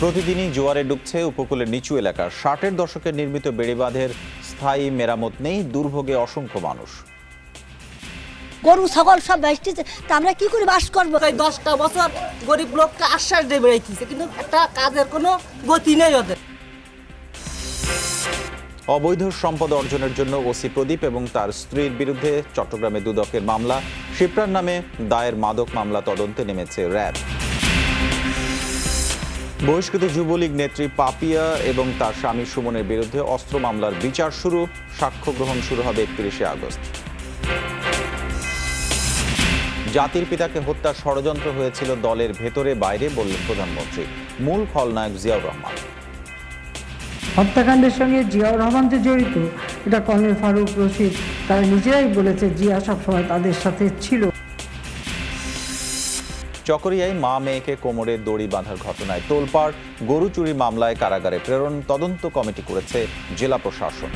প্রতিদিনই জোয়ারে ডুবছে উপকূলের নিচু এলাকা। ৬০-এর দশকে নির্মিত বেড়িবাঁধের স্থায়ী মেরামত নেই, দুর্ভোগে অসংখ্য মানুষ। গরু ছাগল সব বেসতেছে, তা আমরা কি করে বাস করবো? 10টা বছর গরিব লোককে আশ্বাস দিয়ে বেড়াইতেছে, কিন্তু একটা কাজের কোনো গতি নেই ওদের। অবৈধ সম্পদ অর্জনের জন্য ওসি প্রদীপ এবং তার স্ত্রীর বিরুদ্ধে চট্টগ্রামে দুদকের মামলা। শিপ্রার নামে দায়ের মাদক মামলা তদন্তে নেমেছে র্যাব। বহিষ্কৃত যুবলীগ নেত্রী পাপিয়া এবং তার স্বামী সুমনের বিরুদ্ধে অস্ত্র মামলার বিচার শুরু। সাক্ষ্য গ্রহণ শুরু হবে 31শে আগস্ট। জাতির পিতাকে হত্যার ষড়যন্ত্র হয়েছিল দলের ভেতরে বাইরে, বললেন প্রধানমন্ত্রী। মূল খলনায়ক জিয়াউর রহমান। হত্যাকাণ্ডের সঙ্গে জিয়াউর রহমান যে জড়িত, এটা কর্নেল ফারুক রশিদ তারা নিজেরাই বলেছে। জিয়া সবসময় তাদের সাথে ছিল। চকরিয়ায় মা মেয়েকে কোমরে দড়ি বাঁধার ঘটনায় তোলপাড়। গরু চুরি মামলায় কারাগারে প্রেরণ, তদন্ত কমিটি করেছে জেলা প্রশাসন।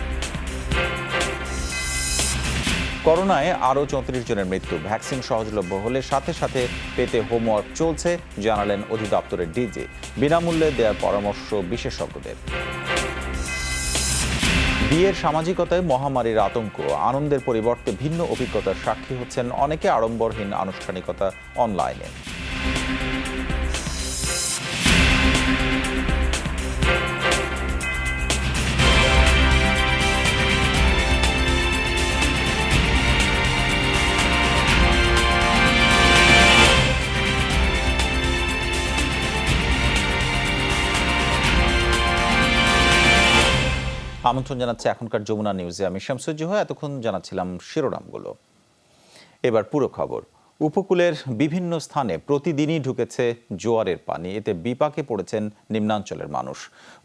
করোনায় আরও 34 জনের মৃত্যু। ভ্যাকসিন সহজলভ্য হলে সাথে সাথে পেতে হোমওয়ার্ক চলছে, জানালেন অধিদপ্তরের ডিজি। বিনামূল্যে দেওয়ার পরামর্শ বিশেষজ্ঞদের। বিয়ের সামাজিকতায় মহামারীর আতঙ্ক। আনন্দের পরিবর্তে ভিন্ন অভিজ্ঞতার সাক্ষী হচ্ছেন অনেকে। আড়ম্বরহীন আনুষ্ঠানিকতা অনলাইনে। আমন্ত্রণ জানাচ্ছে এখনকার যমুনা নিউজে। আমি শামসুজ্জোহা। এতক্ষণ জানাচ্ছিলাম শিরোনামগুলো, এবার পুরো খবর। উপকূলের বিভিন্ন স্থানে প্রতিদিনই ঢুকেছে জোয়ারের পানি। এতে বিপাকে পড়েছেন নিম্নাঞ্চলের মানুষ।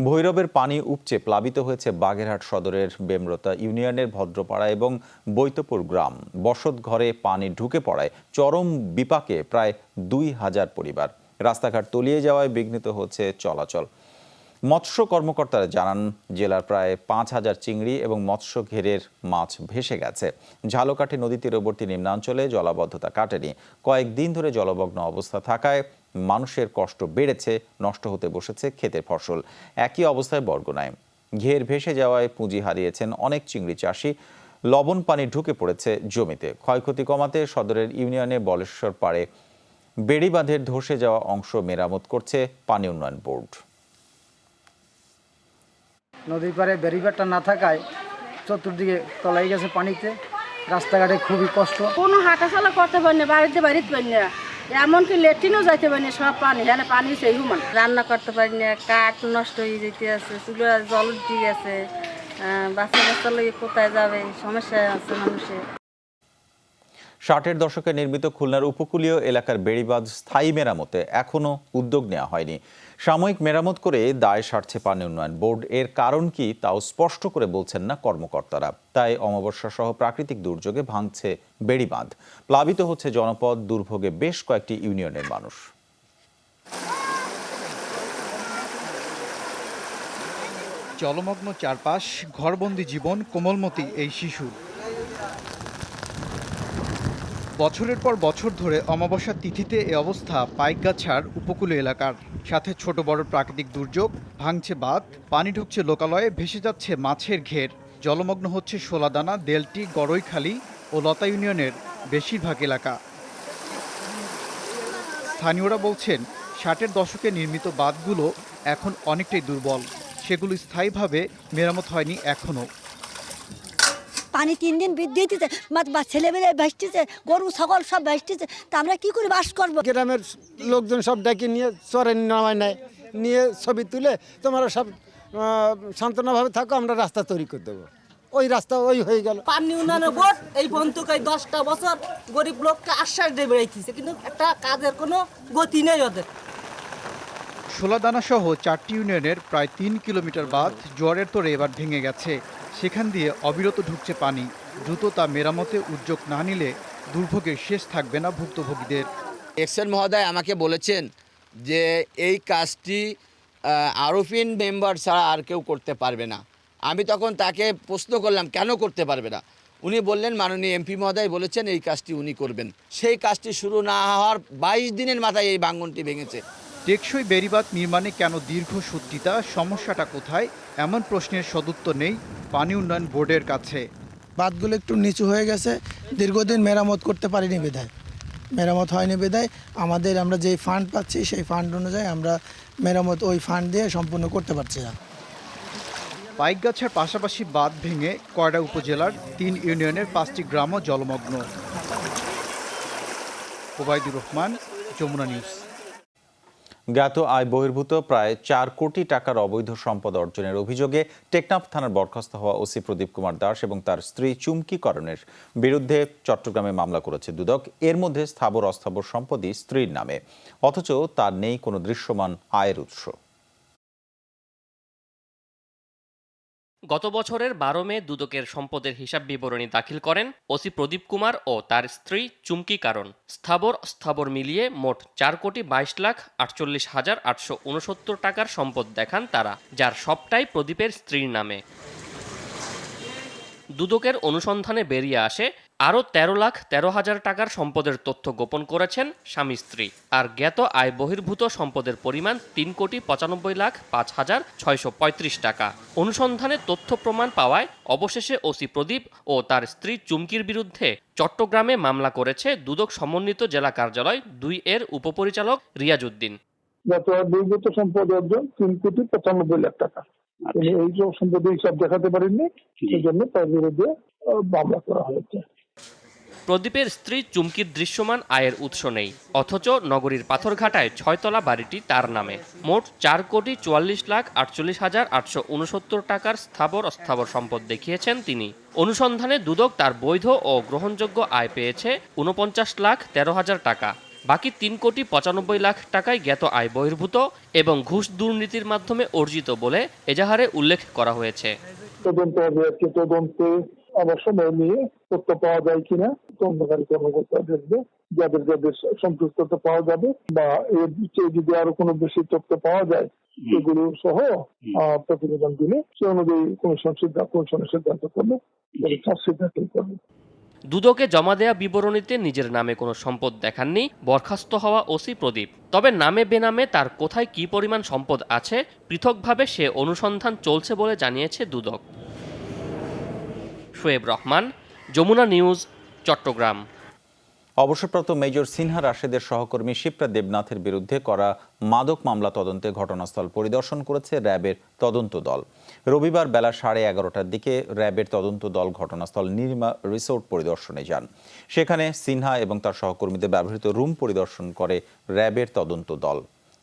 ভৈরবের পানি উপচে প্লাবিত হয়েছে বাগেরহাট সদরের বেমরতা ইউনিয়নের ভদ্রপাড়া এবং বৈতপুর গ্রাম। বসত ঘরে পানি ঢুকে পড়ায় চরম বিপাকে প্রায় 2000 পরিবার। রাস্তাঘাট তলিয়ে যাওয়ায় বিঘ্নিত হচ্ছে চলাচল। মৎস্য কর্মকর্তারা জানান, জেলার প্রায় 5000 চিংড়ি এবং মৎস্য ঘেরের মাছ ভেসে গেছে। ঝালকাঠি নদী তীরবর্তী নিম্নাঞ্চলে জলাবদ্ধতা কাটেনি। কয়েকদিন ধরে জলমগ্ন অবস্থা থাকায় মানুষের কষ্ট বেড়েছে, নষ্ট হতে বসেছে ক্ষেতের ফসল। একই অবস্থায় বরগুনায়। ঘের ভেসে যাওয়ায় পুঁজি হারিয়েছেন অনেক চিংড়ি চাষি। লবণ পানি ঢুকে পড়েছে জমিতে। ক্ষয়ক্ষতি কমাতে সদরের ইউনিয়নে বলেশ্বর পাড়ে বেড়িবাঁধের ধসে যাওয়া অংশ মেরামত করছে পানি উন্নয়ন বোর্ড। নদীর পাড়ে ব্যারিকেডটা না থাকায় চতুর্দিকে তলাই গেছে পানিতে। রাস্তাঘাটে খুবই কষ্ট। কোনো হাঁটাচলা করতে পারি না, বাড়িতে পারি না, এমনকি লেট্রিনও যাইতে পারি না। সব পানি, হ্যাঁ পানি সেই হুমান। রান্না করতে পারি না, কাঠ নষ্ট হয়ে যেতে আছে, চুলা জল উঠে গেছে। বাচ্চা বাচ্চা লোক কোথায় যাবে, সমস্যা আছে মানুষের। 60-এর দশকে নির্মিত খুলনার উপকূলীয় এলাকার বেড়িবাঁধ স্থায়ী মেরামতে এখনও উদ্যোগ নেওয়া হয়নি। সাময়িক মেরামত করে দায় সারছে পানি উন্নয়ন বোর্ড। এর কারণ কি তাও স্পষ্ট করে বলছেন না কর্মকর্তারা। তাই অমাবস্যা সহ প্রাকৃতিক দুর্যোগে ভাঙছে বেড়িবাঁধ। প্লাবিত হচ্ছে জনপদ, দুর্ভোগে বেশ কয়েকটি ইউনিয়নের মানুষ। জলমগ্ন চারপাশ, ঘরবন্দি জীবন, কোমলমতি এই শিশু। বছরের পর বছর ধরে অমাবস্যার তিথিতে এ অবস্থা পাইকগাছার উপকূলীয় এলাকার। সাথে ছোট বড় প্রাকৃতিক দুর্যোগ, ভাঙছে বাঁধ, পানি ঢুকছে লোকালয়ে, ভেসে যাচ্ছে মাছের ঘের। জলমগ্ন হচ্ছে শোলাদানা, দেলটি, গড়ইখালী ও লতা ইউনিয়নের বেশিরভাগ এলাকা। স্থানীয়রা বলছেন, 60-এর দশকে নির্মিত বাঁধগুলো এখন অনেকটাই দুর্বল। সেগুলো স্থায়ীভাবে মেরামত হয়নি এখনও। পানি 3 দিন বৃদ্ধি হইতেছে, ছেলেমেয়ে ভাসতেছে, গরু ছাগল সব ভাসতেছে, তা আমরা কি করে বাস করবো? গ্রামের লোকজন সব ডাকে নিয়ে চরে নামায় নেয়, নিয়ে ছবি তুলে তোমরা সব সান্ত্বনাভাবে থাকো, আমরা রাস্তা তৈরি করে দেবো। ওই রাস্তা ওই হয়ে গেল। পানি উন্নয়ন বোর্ড এই পর্যন্ত 10টা বছর গরিব লোককে আশ্বাস দিয়ে বেড়াইতেছে, কিন্তু একটা কাজের কোনো গতি নেই ওদের। শোলাদানা সহ 4টি ইউনিয়নের প্রায় 3 কিলোমিটার বাঁধ জোয়ারের তোড়ে এবার ভেঙে গেছে। সেখান দিয়ে অবিরত ঢুকছে পানি। দ্রুত তা মেরামতে উদ্যোগ না নিলে দুর্ভোগের শেষ থাকবে না ভুক্তভোগীদের। এক্সেল মহোদয় আমাকে বলেছেন যে এই কাজটি আরফিন মেম্বার ছাড়া আর কেউ করতে পারবে না। আমি তখন তাকে প্রশ্ন করলাম, কেন করতে পারবে না? উনি বললেন, মাননীয় এমপি মহোদয় বলেছেন এই কাজটি উনি করবেন। সেই কাজটি শুরু না হওয়ার 22 দিনের মাথায় এই ভাঙনটি ভেঙেছে। টেকসই বেড়িবাঁধ নির্মাণে কেন দীর্ঘ সূত্রিতা, সমস্যাটা কোথায়, এমন প্রশ্নের সদুত্তর নেই পানি উন্নয়ন বোর্ডের কাছে। বাঁধগুলো একটু নিচু হয়ে গেছে, দীর্ঘদিন মেরামত করতে পারিনি বিধায়, মেরামত হয়নি বিধায় আমরা যেই ফান্ড পাচ্ছি সেই ফান্ড অনুযায়ী আমরা মেরামত ওই ফান্ড দিয়ে সম্পূর্ণ করতে পারছি না। পাইকগাছার পাশাপাশি বাঁধ ভেঙে কয়রা উপজেলার 3 ইউনিয়নের 5টি গ্রামও জলমগ্ন। ওবায়দুর রহমান, যমুনা নিউজ। জ্ঞাত আয় বহির্ভূত প্রায় 4 কোটি টাকার অবৈধ সম্পদ অর্জনের অভিযোগে টেকনাফ থানার বরখাস্ত হওয়া ওসি প্রদীপ কুমার দাস এবং তার স্ত্রী চুমকি করণের বিরুদ্ধে চট্টগ্রামে মামলা করেছে দুদক। এর মধ্যে স্থাবর অস্থাবর সম্পদই স্ত্রীর নামে, অথচ তার নেই কোনো দৃশ্যমান আয়ের উৎস। গত বছরের 12 মে দুদকের সম্পদের হিসাব বিবরণী দাখিল করেন ওসি প্রদীপ কুমার ও তার স্ত্রী চুমকি কারণ। স্থাবর মিলিয়ে মোট 4,22,48,869 টাকার সম্পদ দেখান তারা, যার সবটাই প্রদীপের স্ত্রীর নামে। দুদকের অনুসন্ধানে বেরিয়ে আসে আরও 13,13,000 টাকার সম্পদের তথ্য গোপন করেছেন স্বামী স্ত্রী। আর জ্ঞাত আয় বহির্ভূত সম্পদের পরিমাণ 3,95,05,635 টাকা। অনুসন্ধানে তথ্য প্রমাণ পাওয়ায় অবশেষে ওসি প্রদীপ ও তার স্ত্রী চুমকির বিরুদ্ধে চট্টগ্রামে মামলা করেছে দুদক সমন্বিত জেলা কার্যালয় 2 এর উপপরিচালক রিয়াজ উদ্দিন। গত বহির্ভূত সম্পদ অর্জন 3,95,00,000 টাকা। এই সম্পদের হিসাব দেখাতে পারেননি, সেই জন্য তার বিরুদ্ধে মামলা করা হয়েছে। প্রদীপের স্ত্রী চুমকির দৃশ্যমান আয়ের উৎস নেই, অথচ নগরীর পাথরঘাটায় 6তলা বাড়িটি তার নামে। মোট 4,44,48,869 টাকার স্থাবর অস্থাবর সম্পদ দেখিয়েছেন তিনি। অনুসন্ধানে দুদক তার বৈধ ও গ্রহণযোগ্য আয় পেয়েছে 49,13,000 টাকা। বাকি 3,95,00,000 টাকায় জ্ঞাত আয় বহির্ভূত এবং ঘুষ দুর্নীতির মাধ্যমে অর্জিত বলে এজাহারে উল্লেখ করা হয়েছে। তদন্তে আবার সময় নিয়ে তথ্য পাওয়া যায় কিনা তদন্তকারী কর্মকর্তা দেখবে, যাদের যাদের সম্পৃক্ততা পাওয়া যাবে বা এর চেয়ে যদি আরো কোনো বেশি তথ্য পাওয়া যায় এগুলো সহ প্রতিবেদন দিলে সে অনুযায়ী কমিশনের সিদ্ধান্ত করবে, চার্জশিট দাখিল করবে। দুদকে জমা দেয়া বিবরণীতে নিজের নামে কোনো সম্পদ দেখাননি বরখাস্ত হওয়া ওসি প্রদীপ। তবে নামে বেনামে তার কোথায় কী পরিমাণ সম্পদ আছে পৃথকভাবে সে অনুসন্ধান চলছে বলে জানিয়েছে দুদক। শোয়েব রহমান, যমুনা নিউজ, চট্টগ্রাম। অবসরপ্রাপ্ত মেজর সিনহা রাশেদের সহকর্মী শিপ্রা দেবনাথের বিরুদ্ধে করা মাদক মামলা তদন্তে ঘটনাস্থল পরিদর্শন করেছে র্যাবের তদন্ত দল। রবিবার বেলা 11:30টার দিকে র্যাবের তদন্ত দল ঘটনাস্থল নির্মা রিসোর্ট পরিদর্শনে যান। সেখানে সিনহা এবং তার সহকর্মীদের ব্যবহৃত রুম পরিদর্শন করে র্যাবের তদন্ত দল।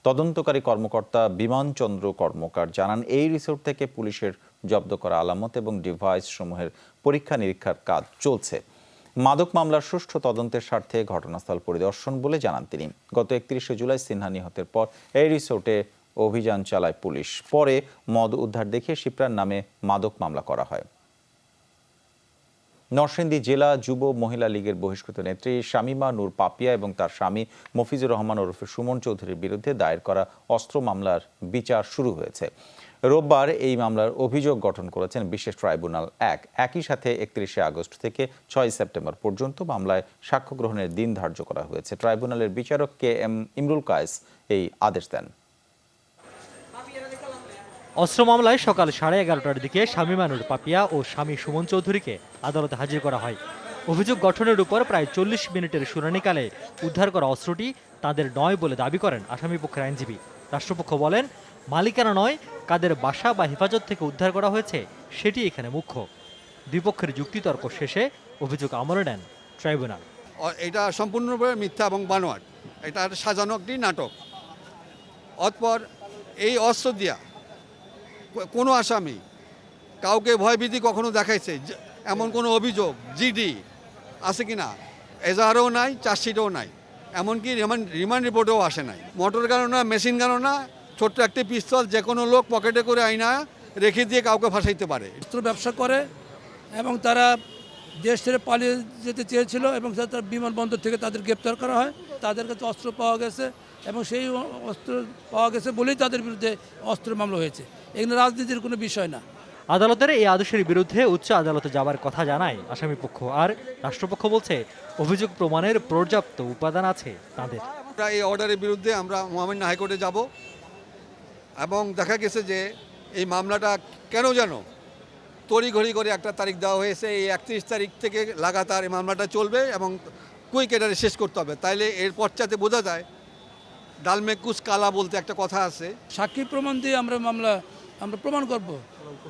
তদন্তকারী কর্মকর্তা বিমান চন্দ্র কর্মকার জানান, এই রিসোর্ট থেকে পুলিশের জব্দ করা আলামত এবং ডিভাইস সমূহের পরীক্ষা নিরীক্ষার কাজ চলছে। মাদক মামলার সুষ্ঠু তদন্তের স্বার্থে ঘটনাস্থল পরিদর্শন বলে জানান তিনি। গত 31শে জুলাই সিনহা নিহতের পর এই রিসোর্টে অভিযান চালায় পুলিশ। পরে মদ উদ্ধার দেখিয়ে শিপ্রার নামে মাদক মামলা করা হয়। নরসিংদী জেলা যুব মহিলা লীগের বহিষ্কৃত নেত্রী শামীমা নূর পাপিয়া এবং তার স্বামী মফিজুর রহমান ওরফে সুমন চৌধুরীর বিরুদ্ধে দায়ের করা অস্ত্র মামলার বিচার শুরু হয়েছে। রোববার এই মামলার অভিযোগ গঠন করেছেন বিশেষ ট্রাইব্যুনাল 1। একই সাথে 31শে আগস্ট থেকে 6 সেপ্টেম্বর পর্যন্ত মামলায় সাক্ষ্য গ্রহণের দিন ধার্য করা হয়েছে। ট্রাইব্যুনালের বিচারক KM ইমরুল কায়েস এই আদেশ দেন। অস্ত্র মামলায় সকাল 11:30টার দিকে শামীমা নূর পাপিয়া ও স্বামী সুমন চৌধুরীকে আদালতে হাজির করা হয়। অভিযোগ গঠনের উপর প্রায় 40 মিনিটের শুনানিকালে উদ্ধার করা অস্ত্রটি তাদের নয় বলে দাবি করেন আসামিপক্ষের আইনজীবী। রাষ্ট্রপক্ষ বলেন, মালিকানা নয়, কাদের বাসা বা হেফাজত থেকে উদ্ধার করা হয়েছে সেটি এখানে মুখ্য। দুই পক্ষের যুক্তিতর্ক শেষে অভিযোগ আমলে নেন ট্রাইব্যুনাল। এটা সম্পূর্ণভাবে মিথ্যা এবং বানোয়াট, এটা সাজানো একটি নাটক। অতঃপর এই অস্ত্র দিয়া কোনো আসামি কাউকে ভয়ভীতি কখনো দেখাইছে এমন কোনো অভিযোগ জিডি আছে কিনা এজাহারেও নাই, চার্জশিটেও নাই, এমনকি রিমান্ড রিপোর্টেও আসে নাই। মোটর গানও না, মেশিন গানও না, ছোট্ট একটি পিস্তল যে কোনো লোক পকেটে করে আইনা রেখে দিয়ে কাউকে ফাঁসাইতে পারে। অস্ত্র ব্যবসা করে এবং তারা দেশ ছেড়ে পালিয়ে যেতে চেয়েছিল এবং তার বিমানবন্দর থেকে তাদের গ্রেপ্তার করা হয়। তাদের কাছে অস্ত্র পাওয়া গেছে এবং সেই অস্ত্র পাওয়া গেছে বলেই তাদের বিরুদ্ধে অস্ত্র মামলা হয়েছে। এখানে রাজনীতির কোনো বিষয় না। আদালতের এই আদেশের বিরুদ্ধে উচ্চ আদালতে যাবার কথা জানায় আসামিপক্ষ, আর রাষ্ট্রপক্ষ বলছে অভিযোগ প্রমাণের পর্যাপ্ত উপাদান আছে তাদের। আমরা এই অর্ডারের বিরুদ্ধে আমরা মহামান্য হাইকোর্টে যাব এবং দেখা গেছে যে এই মামলাটা কেন যেন তড়িঘড়ি করে একটা তারিখ দেওয়া হয়েছে, এই 31 তারিখ থেকে লাগাতার এই মামলাটা চলবে এবং কুইক এটারে শেষ করতে হবে। তাইলে এর পশ্চাতে বোঝা যায় ডালমে কুচ কালা বলতে একটা কথা আছে। সাক্ষী প্রমাণ দিয়ে আমরা মামলা প্রমাণ করব।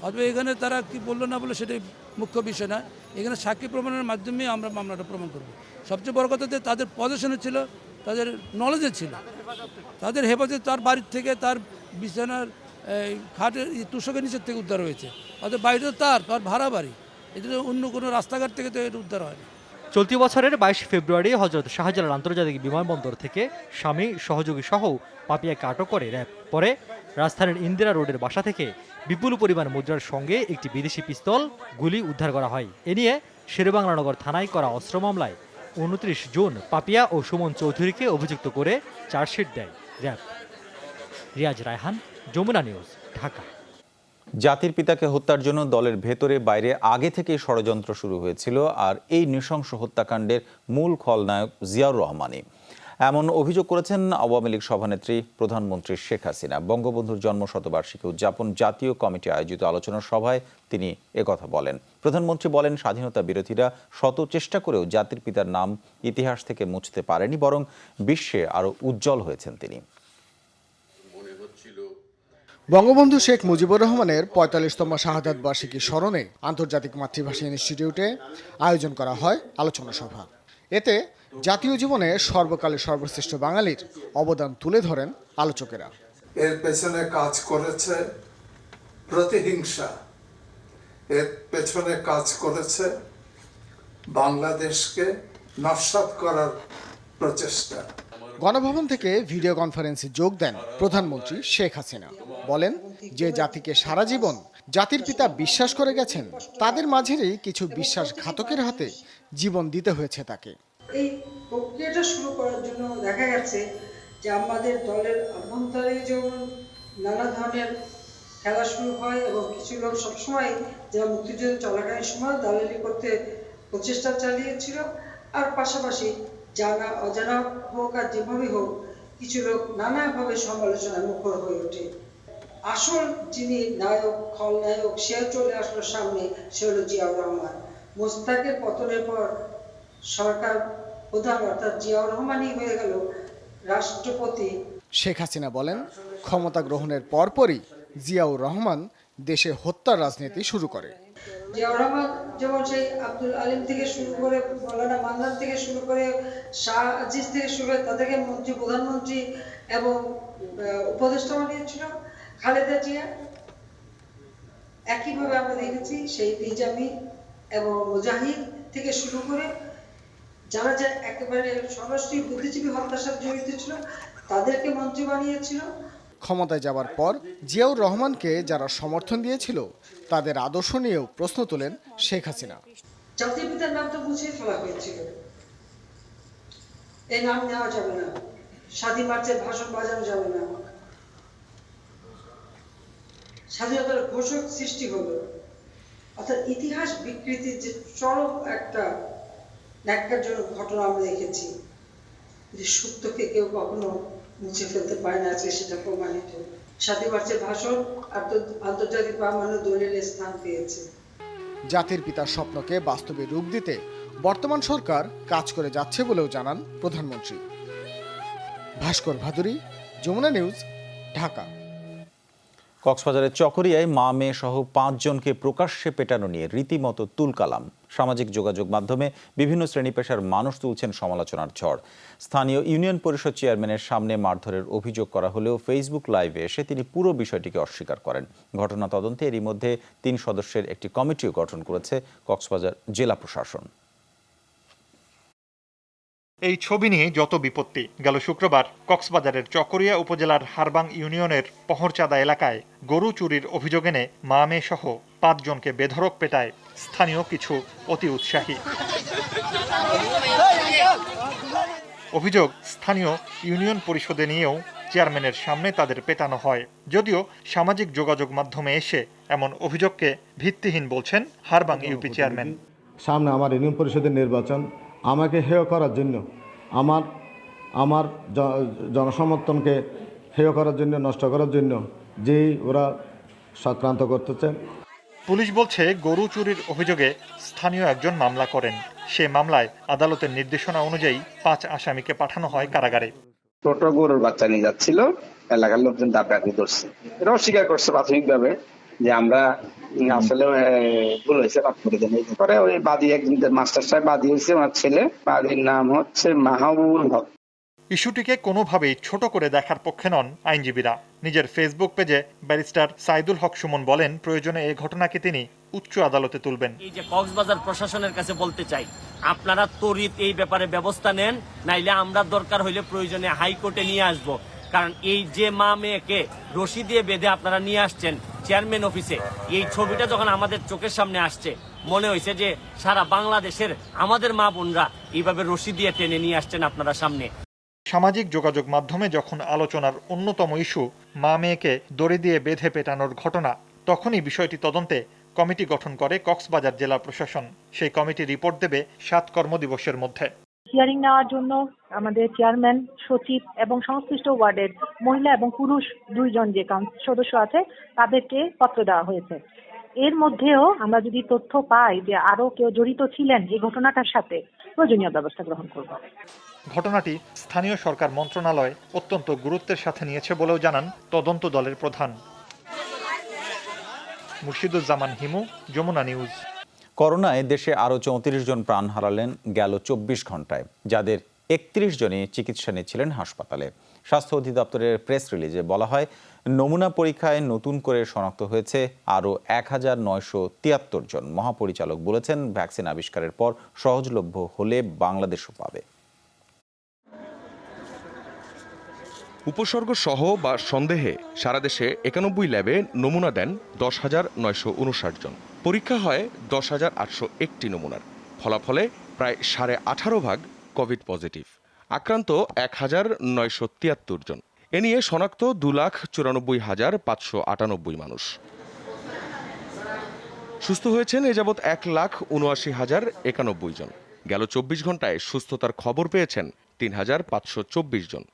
অথবা এখানে তারা কি বললো না বলে সেটাই মুখ্য বিষয় না, এখানে সাক্ষী প্রমাণের মাধ্যমে আমরা মামলাটা প্রমাণ করব। সবচেয়ে বড় কথা যে তাদের পজিশনে ছিল, তাদের নলেজে ছিল, তাদের হেফাজতে তার বাড়ির থেকে তার বিছানার খাটের তুষকের নিচের থেকে উদ্ধার হয়েছে। অর্থাৎ বাড়িটা তার ভাড়া বাড়ি, এটা অন্য কোনো রাস্তাঘাট থেকে তো এটা উদ্ধার হয়নি। চলতি বছরের 22 ফেব্রুয়ারি হযরত শাহজালাল আন্তর্জাতিক বিমানবন্দর থেকে স্বামী সহযোগী সহ পাপিয়াকে আটক করে র্যাব। পরে রাজধানীর ইন্দিরা রোডের বাসা থেকে বিপুল পরিমাণ মুদ্রার সঙ্গে একটি বিদেশি পিস্তল, গুলি উদ্ধার করা হয়। এ নিয়ে শেরেবাংলানগর থানায় করা অস্ত্র মামলায় 29 জুন পাপিয়া ও সুমন চৌধুরীকে অভিযুক্ত করে চার্জশিট দেয় র্যাব। রিয়াজ রায়হান, যমুনা নিউজ, ঢাকা। জাতির পিতাকে হত্যার জন্য দলের ভেতরে বাইরে আগে থেকেই ষড়যন্ত্র শুরু হয়েছিল, আর এই নৃশংস হত্যাকাণ্ডের মূল খলনায়ক জিয়াউর রহমানই। এমন অভিযোগ করেছেন আওয়ামী লীগ সভানেত্রী প্রধানমন্ত্রী শেখ হাসিনা। বঙ্গবন্ধুর জন্মশতবার্ষিকী উদযাপন জাতীয় কমিটি আয়োজিত আলোচনা সভায় তিনি একথা বলেন। প্রধানমন্ত্রী বলেন, স্বাধীনতা বিরোধীরা শত চেষ্টা করেও জাতির পিতার নাম ইতিহাস থেকে মুছতে পারেনি, বরং বিশ্বে আরও উজ্জ্বল হয়েছেন তিনি। বঙ্গবন্ধু শেখ মুজিবুর রহমানের ৪৫তম শাহাদাত বার্ষিকী স্মরণে আন্তর্জাতিক মাতৃভাষা ইনস্টিটিউটে আয়োজন করা হয় আলোচনা সভা। এতে জাতীয় জীবনে সর্বকালের সর্বশ্রেষ্ঠ বাঙালির অবদান তুলে ধরেন আলোচকেরা। এর পেছনে কাজ করেছে প্রতিহিংসা, এর পেছনে কাজ করেছে বাংলাদেশকে নস্যাৎ করার প্রচেষ্টা। গণভবন থেকে ভিডিও কনফারেন্সে যোগ দেন প্রধানমন্ত্রী শেখ হাসিনা। বলেন, যে জাতিকে সারা জীবন জাতির পিতা বিশ্বাস করে গেছেন, তাদের মাঝেরই কিছু বিশ্বাসঘাতকের হাতে জীবন দিতে হয়েছে তাকে। এই প্রক্রিয়াটা শুরু করার জন্য দেখা গেছে যে আমাদের দলের অভ্যন্তরে যেমন নানা ধরনের খেলা শুরু হয় এবং কিছু লোক সবসময় যারা মুক্তিযুদ্ধ চলাকালীন সময় দালালি করতে প্রচেষ্টা চালিয়েছিল, আর পাশাপাশি জানা অজানা হোক আর যেভাবে হোক কিছু লোক নানাভাবে সমালোচনায় মুখর হয়ে ওঠে। আসল যিনি নায়ক, খলনায়ক, সে চলে আসলো সামনে, সে হলো জিয়াউর রহমান। মোস্তাকের পতনের পর সরকার প্রধান অর্থাৎ জিয়াউর রহমানই হয়ে গেল রাষ্ট্রপতি। শেখ হাসিনা বলেন, ক্ষমতা গ্রহণের পরপরই জিয়াউর রহমান দেশে হত্যার রাজনীতি শুরু করে। জিয়াউর রহমান যেমন সেই আব্দুল আলিম থেকে শুরু করে মৌলানা মান্নান থেকে শুরু করে শাহ আজিজ থেকে শুরু করে তাদেরকে মন্ত্রী, প্রধানমন্ত্রী এবং উপদেষ্টা বানিয়েছিল। খালেদা জিয়া একইভাবে আমরা দেখেছি সেই নিজামী এবং মুজাহিদ থেকে শুরু করে যারা একেবারে সরাসরি বুদ্ধিজীবী হত্যার সাথে জড়িত ছিল তাদেরকে মন্ত্রী বানিয়েছিল। ক্ষমতায় যাবার পর জিয়াউর রহমানকে যারা সমর্থন দিয়েছিল তাদের আদর্শ নিয়েও প্রশ্ন তোলেন শেখ হাসিনা। জাতির পিতার নামটা মুছে ফেলা হয়েছিল, এই নাম নেওয়া যাবে না, স্বাধীন মার্চের ভাষণ বাজানো যাবে না, স্বাধীনতার ঘোষক সৃষ্টি হলো। অর্থাৎ ইতিহাস বিকৃতির যে চরম একটা ন্যাক্কারজনক ঘটনা আমরা দেখেছি, যে সত্যকে কেউ কখনো মুছে ফেলতে পারে না, আজকে সেটা প্রমাণিত। স্বাধীন মার্চের ভাষণ আন্তর্জাতিক প্রামাণ্য দলিলে স্থান পেয়েছে। জাতির পিতার স্বপ্নকে বাস্তবে রূপ দিতে বর্তমান সরকার কাজ করে যাচ্ছে বলেও জানান প্রধানমন্ত্রী। ভাস্কর ভাদুরী, যমুনা নিউজ, ঢাকা। কক্সবাজারের চকরিয়ায় মা মেয়ে সহ 5 জনকে প্রকাশ্যে পেটানো নিয়ে রীতিমতো তুলকালাম। সামাজিক যোগাযোগ মাধ্যমে বিভিন্ন শ্রেণী পেশার মানুষ তুলছেন সমালোচনার ঝড়। স্থানীয় ইউনিয়ন পরিষদ চেয়ারম্যানের সামনে মারধরের অভিযোগ করা হলেও ফেসবুক লাইভে এসে তিনি পুরো বিষয়টিকে অস্বীকার করেন। ঘটনা তদন্তে এরই মধ্যে 3 সদস্যের একটি কমিটিও গঠন করেছে কক্সবাজার জেলা প্রশাসন। এই ছবি নিয়ে যত বিপত্তি। গেল শুক্রবার কক্সবাজারের চকরিয়া উপজেলার হারবাং ইউনিয়নের পহরচাঁদা এলাকায় গরু চুরির অভিযোগ এনে মা মেয়ে সহ 5 জনকে বেধড়ক পেটায় স্থানীয় কিছু অতি উৎসাহী। অভিযোগ, স্থানীয় ইউনিয়ন পরিষদে নিয়েও চেয়ারম্যানের সামনে তাদের পেটানো হয়। যদিও সামাজিক যোগাযোগ মাধ্যমে এসে এমন অভিযোগকে ভিত্তিহীন বলছেন হারবাং ইউপি চেয়ারম্যান। সামনে আমার ইউনিয়ন পরিষদের নির্বাচন, আমাকে হেয় করার জন্য, আমার জনসমর্থনকে হেয় করার জন্য, নষ্ট করার জন্য যেই ওরা সক্রান্ত করতেছে। পুলিশ বলছে গরু চুরির অভিযোগে স্থানীয় একজন মামলা করেন। সে মামলায় আদালতের নির্দেশনা অনুযায়ী 5 আসামিকে পাঠানো হয় কারাগারে। ছোট গরুর বাচ্চা নিয়ে যাচ্ছিল, এলাকার লোকজন দাবি ধরছে, এটা অস্বীকার করছে প্রাথমিকভাবে যে আমরা আসলে ভুল হয়েছে, রাত করে দেন। পরে ওই বাদী একজন মাস্টার সাহেব বাদী হয়েছে, ওনার ছেলে, বাদীর নাম হচ্ছে মাহবুবুল হক। ইস্যুটিকে কোনোভাবেই ছোট করে দেখার পক্ষে নন আইনজীবীরা। নিজের ফেসবুক পেজে ব্যারিস্টার সাইদুল হক সুমন বলেন, প্রয়োজনে এই ঘটনাকে তিনি উচ্চ আদালতে তুলবেন। এই যে কক্সবাজার প্রশাসনের কাছে বলতে চাই, আপনারা ত্বরিত এই ব্যাপারে ব্যবস্থা নেন, নাইলে আমরা দরকার হইলে প্রয়োজনে হাইকোর্টে নিয়ে আসব। কারণ এই যে মা মেয়েকে রশি দিয়ে বেঁধে আপনারা নিয়ে আসছেন চেয়ারম্যান অফিসে, এই ছবিটা যখন আমাদের চোখের সামনে আসছে, মনে হয়েছে যে সারা বাংলাদেশের আমাদের মা বোনরা এইভাবে রশি দিয়ে টেনে নিয়ে আসছেন আপনারা সামনে। সামাজিক যোগাযোগ মাধ্যমে যখন আলোচনার অন্যতম ইস্যু মা মেয়েকে দড়ি দিয়ে বেঁধে পেটানোর ঘটনা, তখনই বিষয়টি তদন্তে কমিটি গঠন করে কক্সবাজার জেলা প্রশাসন। সেই কমিটি রিপোর্ট দেবে 7 কর্মদিবসের মধ্যে। হিয়ারিং নেওয়ার জন্য আমাদের চেয়ারম্যান, সচিব এবং সংশ্লিষ্ট ওয়ার্ডের মহিলা এবং পুরুষ 2 জন যে সদস্য আছে তাদেরকে পত্র দেওয়া হয়েছে। এর মধ্যেও আমরা যদি তথ্য পাই যে আরো কেউ জড়িত ছিলেন এই ঘটনাটার সাথে, প্রয়োজনীয় ব্যবস্থা গ্রহণ করব। ঘটনাটি স্থানীয় সরকার মন্ত্রণালয় অত্যন্ত গুরুত্বের সাথে নিয়েছে বলেও জানান তদন্ত দলের প্রধান। মুর্শিদুজ্জামান হিমু, যমুনা নিউজ। করোনায় দেশে আরও 34 জন প্রাণ হারালেন গেল 24 ঘন্টায়, যাদের 31 জনই চিকিৎসা নিচ্ছিলেন হাসপাতালে। স্বাস্থ্য অধিদপ্তরের প্রেস রিলিজে বলা হয়, নমুনা পরীক্ষায় নতুন করে শনাক্ত হয়েছে আরও 1973 জন। মহাপরিচালক বলেছেন, ভ্যাকসিন আবিষ্কারের পর সহজলভ্য হলে বাংলাদেশও পাবে। উপসর্গ সহ বা সন্দেহে সারা দেশে 91 ল্যাবে নমুনা দেন 10,959 জন। পরীক্ষা হয় 10,801টি নমুনার। ফলাফলে প্রায় 18.5% কোভিড পজিটিভ। আক্রান্ত 1,973 জন। এ নিয়ে শনাক্ত 2,94,598 মানুষ। সুস্থ হয়েছেন এ যাবৎ 1,79,091 জন। গেল 24 ঘন্টায় সুস্থতার খবর পেয়েছেন 3,524 জন।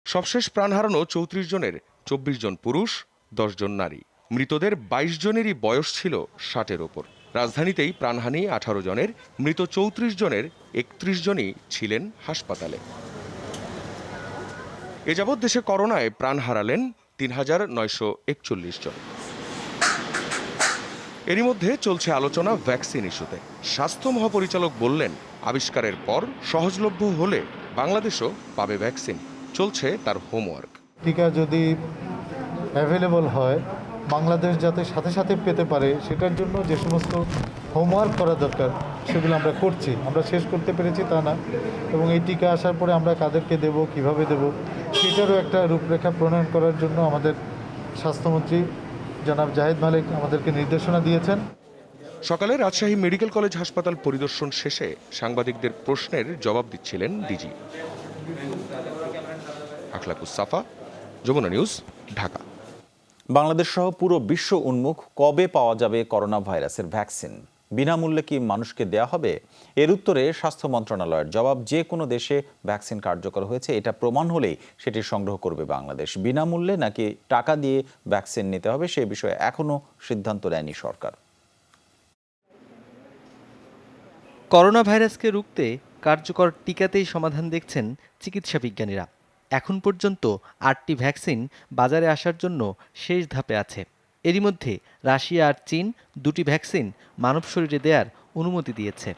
সবশেষ প্রাণ হারানো 34 জনের 24 জন পুরুষ, 10 জন নারী। মৃতদের 22 জনেরই বয়স ছিল 60-এর ওপর। রাজধানীতেই প্রাণহানি 18 জনের, মৃত 34 জনের 31 জনই ছিলেন হাসপাতালে। এ যাবৎ দেশে করোনায় প্রাণ হারালেন 3,941 জন। এরই মধ্যে চলছে আলোচনা ভ্যাকসিন ইস্যুতে। স্বাস্থ্য মহাপরিচালক বললেন, আবিষ্কারের পর সহজলভ্য হলে বাংলাদেশও পাবে ভ্যাকসিন। চলছে তার হোমওয়ার্ক। টিকা যদি অ্যাভেলেবল হয়, বাংলাদেশ যাতে সাথে সাথে পেতে পারে, সেটার জন্য যে সমস্ত হোমওয়ার্ক করা দরকার সেগুলো আমরা করছি। আমরা শেষ করতে পেরেছি তা না, এবং এই টিকা আসার পরে আমরা কাদেরকে দেব, কিভাবে দেব, সেটারও একটা রূপরেখা প্রণয়ন করার জন্য আমাদের স্বাস্থ্যমন্ত্রী জনাব জাহিদ মালিক আমাদেরকে নির্দেশনা দিয়েছেন। সকালে রাজশাহী মেডিকেল কলেজ হাসপাতাল পরিদর্শন শেষে সাংবাদিকদের প্রশ্নের জবাব দিচ্ছিলেন ডিজি। আখলাকুস সাফা, যমুনা নিউজ, ঢাকা। বাংলাদেশ সহ পুরো বিশ্ব উন্মুখ কবে পাওয়া যাবে করোনা ভাইরাসের ভ্যাকসিন? বিনামূল্যে কি মানুষকে দেয়া হবে? এর উত্তরে স্বাস্থ্য মন্ত্রণালয়ের জবাব, যে কোনো দেশে ভ্যাকসিন কার্যকর হয়েছে এটা প্রমাণ হলেই সেটি সংগ্রহ করবে বাংলাদেশ। বিনামূল্যে নাকি টাকা দিয়ে ভ্যাকসিন নিতে হবে সে বিষয়ে এখনও সিদ্ধান্ত নেয়নি সরকার। করোনা ভাইরাসকে রুখতে কার্যকর টিকাতেই সমাধান দেখছেন চিকিৎসা বিজ্ঞানীরা। এখন পর্যন্ত 8টি ভ্যাকসিন বাজারে আসার জন্য শেষ ধাপে আছে। এরই মধ্যে রাশিয়া আর চীন 2টি ভ্যাকসিন মানব শরীরে দেওয়ার অনুমতি দিয়েছে।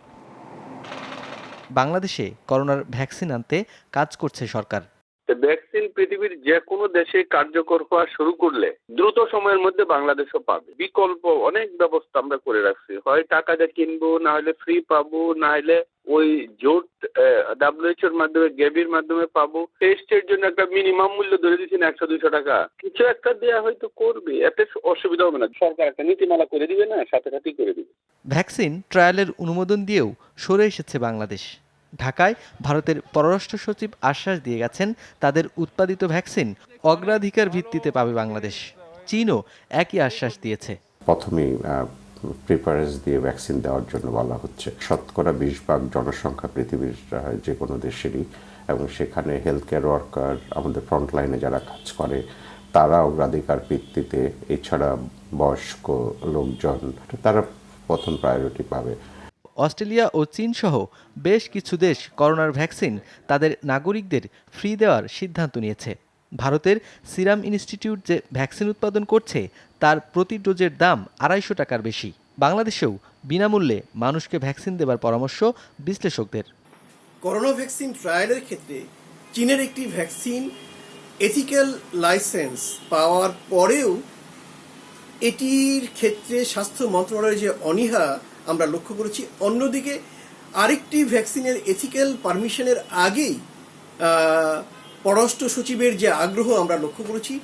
বাংলাদেশে করোনার ভ্যাকসিন আনতে কাজ করছে সরকার। ভ্যাকসিন পৃথিবীর যে কোনো দেশে কার্যকর হওয়া শুরু করলে দ্রুত সময়ের মধ্যে বাংলাদেশও পাবে। বিকল্প অনেক ব্যবস্থা আমরা করে রাখছি, হয় টাকা দিয়ে কিনবো, না হলে ফ্রি পাবো, না হলে ওই জোট WHO-র মাধ্যমে, গ্যাভির মাধ্যমে পাবো। টেস্টের জন্য একটা মিনিমাম মূল্য ধরে দিচ্ছেন 100-200 টাকা, কিছু একটা দেওয়া হয়তো করবে, এতে অসুবিধা হবে না। সরকার একটা নীতিমালা করে দিবে না, সাথে সাথেই করে দিবে। ভ্যাকসিন ট্রায়ালের অনুমোদন দিয়েও সরে এসেছে বাংলাদেশ। ঢাকায় ভারতের পররাষ্ট্র সচিব আশ্বাস দিয়ে গেছেন, তাদের উৎপাদিত ভ্যাকসিন অগ্রাধিকার ভিত্তিতে পাবে বাংলাদেশ। চীনও একই আশ্বাস দিয়েছে। প্রথমেই প্রিফারেন্স দিয়ে ভ্যাকসিন দেওয়ার জন্য বলা হচ্ছে। শতকরা 20% জনসংখ্যা পৃথিবীর যে কোনো দেশেরই, এবং সেখানে হেলথ কেয়ার ওয়ার্কার, আমাদের ফ্রন্টলাইনে যারা কাজ করে তারা অগ্রাধিকার ভিত্তিতে, এছাড়া বয়স্ক লোকজন, তারা প্রথম প্রায়োরিটি পাবে। অস্ট্রেলিয়া ও চীন সহ বেশ কিছু দেশ করোনার ভ্যাকসিন তাদের নাগরিকদের ফ্রি দেওয়ার সিদ্ধান্ত নিয়েছে। ভারতের সিরাম ইনস্টিটিউট যে ভ্যাকসিন উৎপাদন করছে তার প্রতি ডোজের দাম 250 টাকার বেশি। বাংলাদেশেও বিনামূল্যে মানুষকে ভ্যাকসিন দেবার পরামর্শ বিশ্লেষকদের। করোনা ভ্যাকসিন ট্রায়ালের ক্ষেত্রে চীনের একটি ভ্যাকসিন এথিক্যাল লাইসেন্স পাওয়ার পরেও এটির ক্ষেত্রে স্বাস্থ্য মন্ত্রণালয়ের যে অনীহা আমরা লক্ষ্য করেছি, অন্যদিকে আরেকটি ভ্যাকসিনের এথিক্যাল পারমিশনের আগেই পররাষ্ট্র সচিবের যে আগ্রহ আমরা লক্ষ্য করেছি,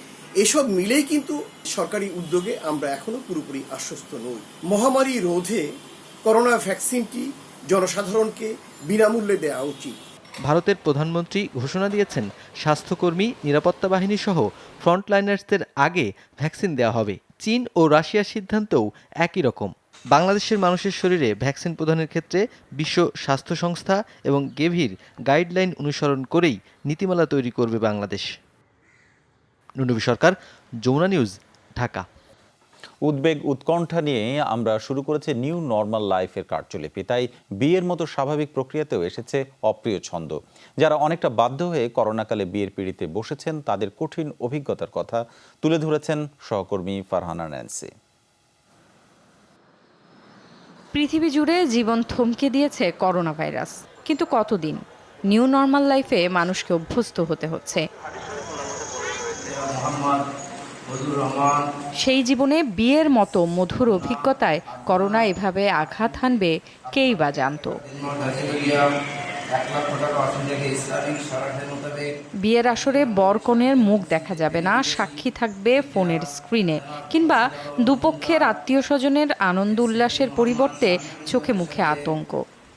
এসব মিলেই কিন্তু সরকারি উদ্যোগে আমরা এখনো পুরোপুরি আশ্বস্ত নই। মহামারী রোধে করোনা ভ্যাকসিনটি জনসাধারণকে বিনামূল্যে দেওয়া উচিত। ভারতের প্রধানমন্ত্রী ঘোষণা দিয়েছেন স্বাস্থ্যকর্মী, নিরাপত্তা বাহিনী সহ ফ্রন্টলাইনার্সদের আগে ভ্যাকসিন দেওয়া হবে। চীন ও রাশিয়ার সিদ্ধান্তও একই রকম। বাংলাদেশের মানুষের শরীরে ভ্যাকসিন প্রদানের ক্ষেত্রে বিশ্ব স্বাস্থ্য সংস্থা এবং গেভির গাইডলাইন অনুসরণ করেই নীতিমালা তৈরি করবে বাংলাদেশ। নুনবী সরকার, যমুনা নিউজ, ঢাকা। উদ্বেগ উৎকণ্ঠা নিয়ে আমরা শুরু করেছি নিউ নর্মাল লাইফের কার্যলিপি। তাই বিয়ের মতো স্বাভাবিক প্রক্রিয়াতেও এসেছে অপ্রিয় ছন্দ। যারা অনেকটা বাধ্য হয়ে করোনাকালে বিয়ের পিঁড়িতে বসেছেন তাদের কঠিন অভিজ্ঞতার কথা তুলে ধরেছেন সহকর্মী ফারহানা ন্যান্সি। পৃথিবী জুড়ে জীবন থমকে দিয়েছে করোনা ভাইরাস, কিন্তু কতদিন? নিউ নর্মাল লাইফে মানুষকে অভ্যস্ত হতে হচ্ছে। সেই জীবনে বিয়ের মতো মধুর অভিজ্ঞতায় করোনা এভাবে আঘাত হানবে কেই বা জানতো। বিয়ের আসরে বর কনের মুখ দেখা যাবে না, সাক্ষী থাকবে ফোনের স্ক্রিনে, কিংবা দুপক্ষের আত্মীয় স্বজনের আনন্দ উল্লাসের পরিবর্তে চোখে মুখে আতঙ্ক।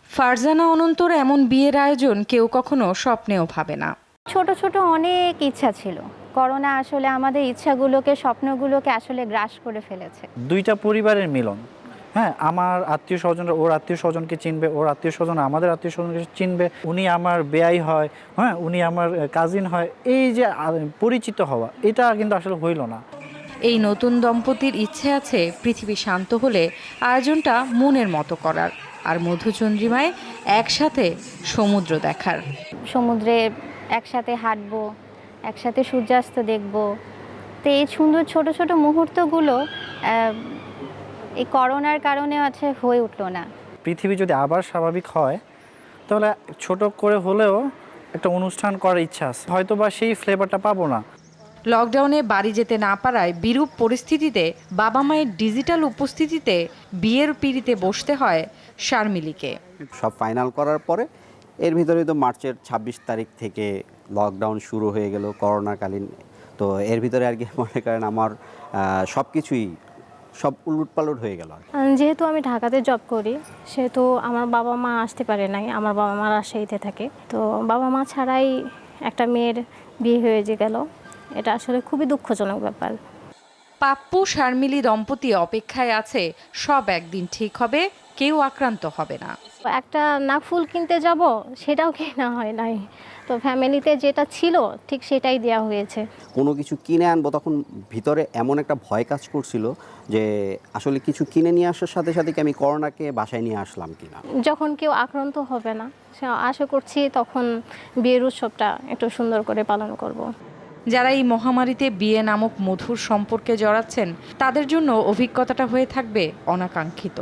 ফারজানা অনন্তর এমন বিয়ের আয়োজন কেউ কখনো স্বপ্নেও ভাবে না। ছোট ছোট অনেক ইচ্ছা ছিল, করোনা আসলে আমাদের ইচ্ছাগুলোকে, স্বপ্নগুলোকে আসলে গ্রাস করে ফেলেছে। দুইটা পরিবারের মিলন, হ্যাঁ, আমার আত্মীয় স্বজনরা ওর আত্মীয় স্বজনকে চিনবে, ওর আত্মীয় স্বজন আমাদের আত্মীয় স্বজনকে চিনবে, উনি আমার বেয়াই হয়, হ্যাঁ, উনি আমার কাজিন হয়, এই যে পরিচিত হওয়া, এটা কিন্তু আসলে হইল না। এই নতুন দম্পতির ইচ্ছে আছে পৃথিবী শান্ত হলে আয়োজনটা মনের মতো করার, আর মধুচন্দ্রিমায় একসাথে সমুদ্র দেখার। সমুদ্রে একসাথে হাঁটবো, একসাথে সূর্যাস্ত দেখবো। তো এই সুন্দর ছোট ছোট মুহূর্তগুলো এই করোনার কারণে হয়ে উঠলো না। পৃথিবী যদি আবার স্বাভাবিক হয় তাহলে ছোট করে হলেও একটা অনুষ্ঠান করার ইচ্ছা আছে, হয়তো বা সেই ফ্লেভারটা পাবো না। লকডাউনে বাড়ি যেতে না পারায় বিরূপ পরিস্থিতিতে বাবা মায়ের ডিজিটাল উপস্থিতিতে বিয়ের পিঁড়িতে বসতে হয় শারমিলিকে। সব ফাইনাল করার পরে এর ভিতরে তো মার্চের 26 তারিখ থেকে লকডাউন শুরু হয়ে গেল করোনাকালীন। তো এর ভিতরে আর কি মনে করেন আমার সব কিছুই সব উলটপালট হয়ে গেল। যেহেতু আমি ঢাকাতে জব করি, সেহেতু আমার বাবা মা আসতে পারে নাই। আমার বাবা মা রাজশাহীতে থাকে, তো বাবা মা ছাড়াই একটা মেয়ের বিয়ে হয়ে গেল। এটা আসলে খুবই দুঃখজনক ব্যাপার। পাপ্পু শারমিলি দম্পতি অপেক্ষায় আছে সব একদিন ঠিক হবে, কেউ আক্রান্ত হবে না। একটা নাকফুল কিনতে যাব, সেটাও কেনা হয় নাই। তো ফ্যামিলিতে যেটা ছিল ঠিক সেটাই দেওয়া হয়েছে। কোনো কিছু কিনে আনবো তখন ভিতরে এমন একটা ভয় কাজ করছিল যে আসলে কিছু কিনে নিয়ে আসার সাথে সাথে কি আমি করোনাকে বাসায় নিয়ে আসলাম কিনা। যখন কেউ আক্রান্ত হবে না, আশা করছি তখন বিয়ের উৎসবটা একটু সুন্দর করে পালন করব। যারা এই মহামারীতে বিয়ে নামক মধুর সম্পর্কে জড়াচ্ছেন তাদের জন্য অভিজ্ঞতাটা হয়ে থাকবে অনাকাঙ্ক্ষিত।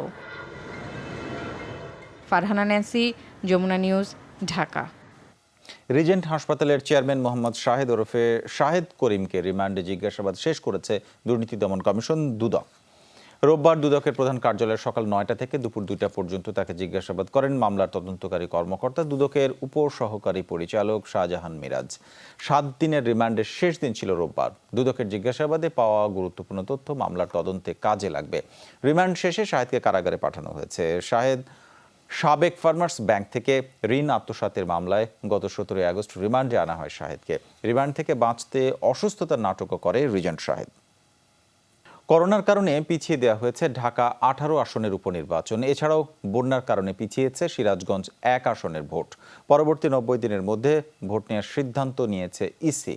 Farhana Nancy, Jamuna news, Dhaka. Regent হাসপাতালের চেয়ারম্যান মোহাম্মদ শাহেদ ওরফে শাহেদ করিমকে রিমান্ডে জিজ্ঞাসাবাদ শেষ করেছে দুর্নীতি দমন কমিশন দুদক। রোববার দুদকের প্রধান কার্যালয়ে সকাল 9টা থেকে দুপুর 2টা পর্যন্ত তাকে জিজ্ঞাসাবাদ করেন মামলার তদন্তকারী কর্মকর্তা দুদকের উপসহকারী পরিচালক শাহজাহান মিরাজ। 7 দিনের রিমান্ডের শেষ দিন ছিল রোববার। দুদকের জিজ্ঞাসাবাদে পাওয়া গুরুত্বপূর্ণ তথ্য মামলার তদন্তে কাজে লাগবে। রিমান্ড শেষে শাহেদকে কারাগারে পাঠানো হয়েছে। শাহেদ সাবেক ফার্মার্স ব্যাংক থেকে ঋণ আত্মসাতের মামলায় গত 17 আগস্ট রিমান্ডে আনা হয় শাহেদকে। রিমান্ড থেকে বাঁচতে অসুস্থতার নাটকও করে রিজেন্ট শাহেদ। করোনার কারণে পিছিয়ে দেওয়া হয়েছে ঢাকা 18 আসনের উপনির্বাচন। এছাড়াও বন্যার কারণে পিছিয়েছে সিরাজগঞ্জ 1 আসনের ভোট। পরবর্তী 90 দিনের মধ্যে ভোট নেওয়ার সিদ্ধান্ত নিয়েছে ইসি।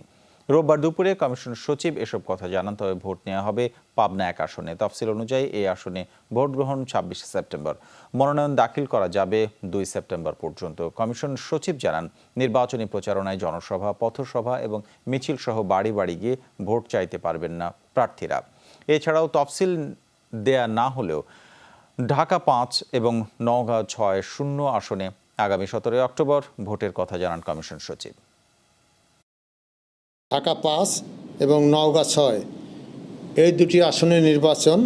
রোববার দুপুরে কমিশন সচিব এসব কথা জানান। তবে ভোট নেওয়া হবে পাবনা 1 আসনে। তফসিল অনুযায়ী এই আসনে ভোট গ্রহণ 26 সেপ্টেম্বর। মনোনয়ন দাখিল করা যাবে 2 সেপ্টেম্বর পর্যন্ত। কমিশন সচিব জানান, নির্বাচনী প্রচারণায় জনসভা, পথসভা এবং মিছিল সহ বাড়ি বাড়ি গিয়ে ভোট চাইতে পারবেন না প্রার্থীরা। এছাড়াও তফসিল দেয়া না হলেও ঢাকা 5 এবং নওগাঁ 6 আসনে আগামী 17 অক্টোবর ভোটের কথা জানান কমিশন সচিব। ঢাকা 5 এবং নওগাঁ 6 এই দুটি আসনের নির্বাচন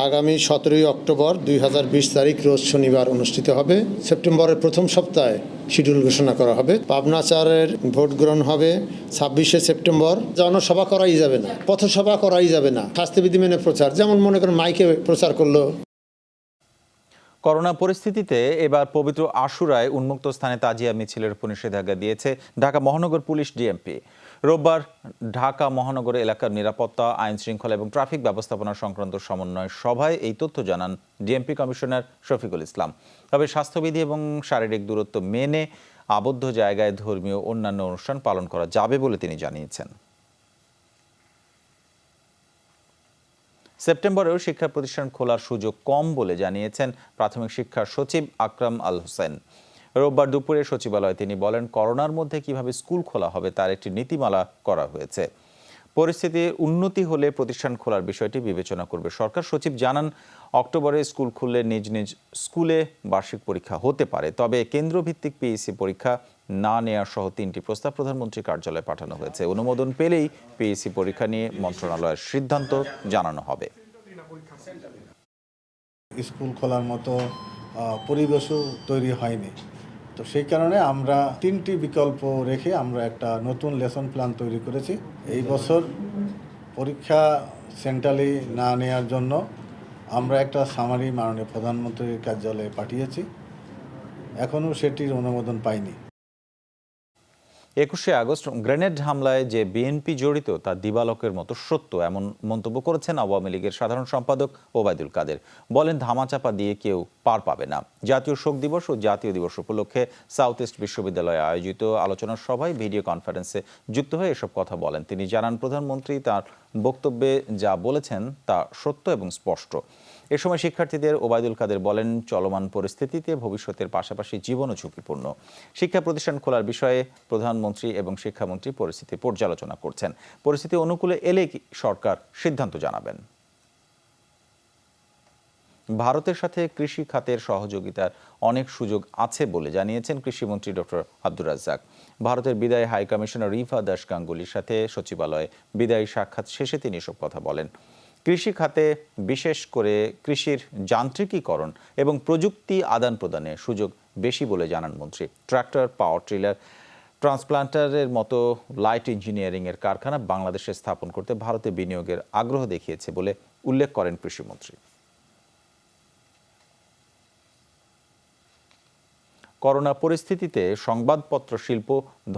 আগামী 17 অক্টোবর 2020 তারিখ রোজ শনিবার অনুষ্ঠিত হবে। সেপ্টেম্বরের প্রথম সপ্তাহে শিডিউল ঘোষণা করা হবে। পাবনা 4-এর ভোট গ্রহণ হবে 26 সেপ্টেম্বর। জনসভা করাই যাবে না, পথসভা করাই যাবে না, স্বাস্থ্যবিধি মেনে প্রচার, যেমন মনে করেন মাইকে প্রচার করলো। করোনা পরিস্থিতিতে এবার পবিত্র আশুরায় উন্মুক্ত স্থানে তাজিয়া মিছিলের উপর নিষেধাজ্ঞা দিয়েছে ঢাকা মহানগর পুলিশ ডিএমপি। রোববার ঢাকা মহানগর এলাকার নিরাপত্তা, আইন শৃঙ্খলা এবং ট্রাফিক ব্যবস্থাপনা সংক্রান্ত সমন্বয় সভায় এই তথ্য জানান ডিএমপি কমিশনার শফিকুল ইসলাম। তবে স্বাস্থ্যবিধি এবং শারীরিক দূরত্ব মেনে আবদ্ধ জায়গায় ধর্মীয় অন্যান্য অনুষ্ঠান পালন করা যাবে বলে তিনি জানিয়েছেন। সেপ্টেম্বরেও শিক্ষা প্রতিষ্ঠান খোলার সুযোগ কম বলে জানিয়েছেন প্রাথমিক শিক্ষা সচিব আকরাম আল হোসেন। রোববার দুপুরে সচিবালয়ে তিনি বলেন, করোনার মধ্যে কিভাবে স্কুল খোলা হবে তার একটি নীতিমালা করা হয়েছে। পরিস্থিতির উন্নতি হলে প্রতিষ্ঠান খোলার বিষয়টি বিবেচনা করবে সরকার। সচিব জানান, অক্টোবরে স্কুল খুললে নিজ নিজ স্কুলে বার্ষিক পরীক্ষা হতে পারে। তবে কেন্দ্রভিত্তিক পিইসি পরীক্ষা না নেওয়া সহ 3টি প্রস্তাব প্রধানমন্ত্রীর কার্যালয়ে পাঠানো হয়েছে। অনুমোদন পেলেই পিইসি পরীক্ষা নিয়ে মন্ত্রণালয়ের সিদ্ধান্ত জানানো হবে। স্কুল খোলার মতো পরিবেশও তৈরি হয়নি, তো সেই কারণে আমরা 3টি বিকল্প রেখে আমরা একটা নতুন লেসন প্ল্যান তৈরি করেছি। এই বছর পরীক্ষা সেন্ট্রালি না নেওয়ার জন্য আমরা একটা সামারি মাননীয় প্রধানমন্ত্রীর কার্যালয়ে পাঠিয়েছি, এখনও সেটির অনুমোদন পাইনি। 21শে আগস্ট গ্রেনেড হামলায় যে বিএনপি জড়িত তা দিবালোকের মতো সত্য, এমন মন্তব্য করেছেন আওয়ামী লীগের সাধারণ সম্পাদক ওবায়দুল কাদের। বলেন, ধামাচাপা দিয়ে কেউ পার পাবে না। জাতীয় শোক দিবস ও জাতীয় দিবস উপলক্ষে সাউথ ইস্ট বিশ্ববিদ্যালয়ে আয়োজিত আলোচনা সভায় ভিডিও কনফারেন্সে যুক্ত হয়ে এসব কথা বলেন তিনি। জানান, প্রধানমন্ত্রী তার বক্তব্যে যা বলেছেন তা সত্য এবং স্পষ্ট। এ সময় শিক্ষার্থীদের ওবায়দুল কাদের বলেন, চলমান পরিস্থিতিতে ভবিষ্যতের পাশাপাশি জীবনও ঝুঁকিপূর্ণ। শিক্ষা প্রতিষ্ঠান খোলার বিষয়ে প্রধানমন্ত্রী এবং শিক্ষামন্ত্রী পরিস্থিতি পর্যালোচনা করছেন। পরিস্থিতি অনুকূলে এলে সরকার সিদ্ধান্ত জানাবেন। ভারতের সাথে কৃষি খাতের সহযোগিতার অনেক সুযোগ আছে বলে জানিয়েছেন কৃষিমন্ত্রী ডক্টর আব্দুর রাজ্জাক। ভারতের বিদায়ী হাই কমিশনার রিফা দাস গাঙ্গুলির সাথে সচিবালয়ে বিদায়ী সাক্ষাৎ শেষে তিনি এসব কথা বলেন। কৃষি খাতে বিশেষ করে কৃষির যান্ত্রিকীকরণ এবং প্রযুক্তি আদান প্রদানে সুযোগ বেশি বলে জানান মন্ত্রী। ট্রাক্টর, পাওয়ার ট্রিলার, ট্রান্সপ্লান্টারের মতো লাইট ইঞ্জিনিয়ারিংয়ের কারখানা বাংলাদেশে স্থাপন করতে ভারতে বিনিয়োগের আগ্রহ দেখিয়েছে বলে উল্লেখ করেন কৃষিমন্ত্রী। করোনা পরিস্থিতিতে সংবাদপত্র শিল্প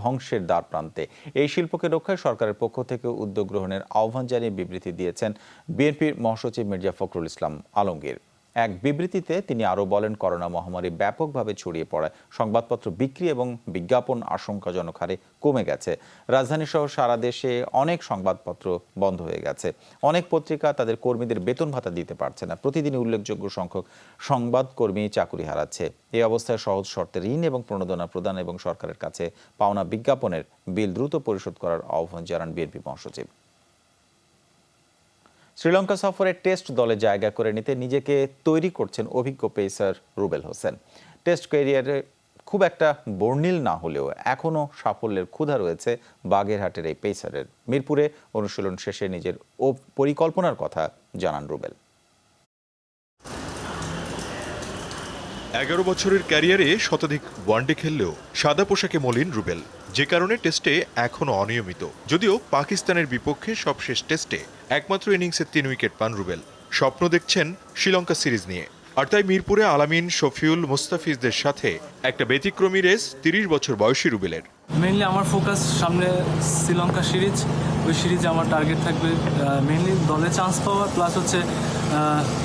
ধ্বংসের দ্বারপ্রান্তে। এই শিল্পকে রক্ষায় সরকারের পক্ষ থেকে উদ্যোগ গ্রহণের আহ্বান জানিয়ে বিবৃতি দিয়েছেন বিএনপির মহাসচিব মির্জা ফখরুল ইসলাম আলমগীর। এক বিবৃতিতে তিনি আরও বলেন, করোনা মহামারী ব্যাপকভাবে ছড়িয়ে পড়ায় সংবাদপত্র বিক্রি এবং বিজ্ঞাপন আশঙ্কাজনক হারে কমে গেছে। রাজধানীসহ সারা দেশে অনেক সংবাদপত্র বন্ধ হয়ে গেছে। অনেক পত্রিকা তাদের কর্মীদের বেতন ভাতা দিতে পারছে না। প্রতিদিনই উল্লেখযোগ্য সংখ্যক সংবাদকর্মী চাকুরি হারাচ্ছে। এই অবস্থায় সহজ শর্তে ঋণ এবং প্রণোদনা প্রদান এবং সরকারের কাছে পাওনা বিজ্ঞাপনের বিল দ্রুত পরিশোধ করার আহ্বান জানান বিএনপি মহাসচিব। শ্রীলঙ্কা সফরে টেস্ট দলে জায়গা করে নিতে নিজেকে তৈরি করছেন অভিজ্ঞ পেসার রুবেল হোসেন। টেস্ট ক্যারিয়ারে খুব একটা বর্ণিল না হলেও এখনও সাফল্যের ক্ষুধা রয়েছে বাগেরহাটের এই পেসারের। মিরপুরে অনুশীলন শেষে নিজের পরিকল্পনার কথা জানান রুবেল। 11 বছরের ক্যারিয়ারে শতাধিক ওয়ানডে খেললেও সাদা পোশাকে মলিন রুবেল, যে কারণে টেস্টে এখনও অনিয়মিত। যদিও পাকিস্তানের বিপক্ষে সবশেষ টেস্টে একমাত্র ইনিংসে 3 উইকেট পান রুবেল। স্বপ্ন দেখছেন শ্রীলঙ্কা সিরিজ নিয়ে। আর তাই মিরপুরে আলামিন, শফিউল, মুস্তাফিজদের সাথে একটা ব্যতিক্রমী রেস 30 বছর বয়সী রুবেলের। মেইনলি আমার ফোকাস সামনে শ্রীলঙ্কা সিরিজ, ওই সিরিজে আমার টার্গেট থাকবে মেইনলি দলে চান্স পাওয়া, প্লাস হচ্ছে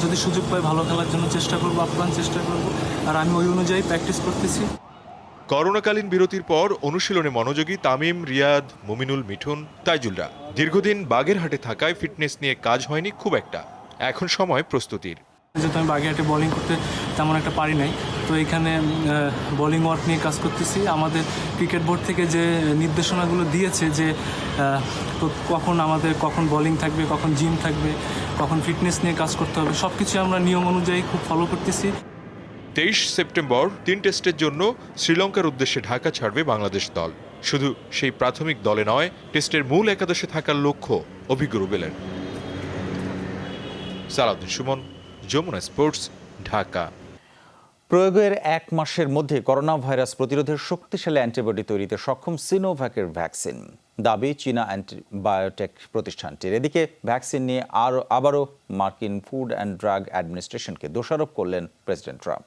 যদি সুযোগ পাই ভালো খেলার জন্য চেষ্টা করবো, আপ্রাণ চেষ্টা করবো, আর আমি ওই অনুযায়ী প্র্যাকটিস করতেছি। করোনাকালীন বিরতির পর অনুশীলনে মনোযোগী তামিম, রিয়াদ, মুমিনুল, মিঠুন, তাইজুলরা দীর্ঘদিন বাগেরহাটে থাকায় ফিটনেস নিয়ে কাজ হয়নি খুব একটা। এখন সময় প্রস্তুতির। যেহেতু আমি বাগেরহাটে বোলিং করতে তেমন একটা পারি নাই, তো এখানে বোলিং ওয়ার্ক নিয়ে কাজ করতেছি। আমাদের ক্রিকেট বোর্ড থেকে যে নির্দেশনাগুলো দিয়েছে যে কখন বোলিং থাকবে, কখন জিম থাকবে, কখন ফিটনেস নিয়ে কাজ করতে হবে, সব কিছু আমরা নিয়ম অনুযায়ী খুব ফলো করতেছি। 23 সেপ্টেম্বর 3 টেস্টের জন্য শ্রীলঙ্কার উদ্দেশ্যে ঢাকা ছাড়বে বাংলাদেশ দল। শুধু সেই প্রাথমিক দলে নয়, টেস্টের মূল একাদশে থাকার লক্ষ্য অভিজ্ঞ রুবেলের। সালাউদ্দিন সুমন, যমুনা স্পোর্টস, ঢাকা। প্রয়োগের 1 মাসের মধ্যে করোনা ভাইরাস প্রতিরোধের শক্তিশালী অ্যান্টিবডি তৈরিতে সক্ষম সিনোভ্যাকের ভ্যাকসিন, দাবি চীনা অ্যান্টিবায়োটেক প্রতিষ্ঠানটির। এদিকে ভ্যাকসিন নিয়ে আবারও মার্কিন ফুড অ্যান্ড ড্রাগ অ্যাডমিনিস্ট্রেশনকে দোষারোপ করলেন প্রেসিডেন্ট ট্রাম্প।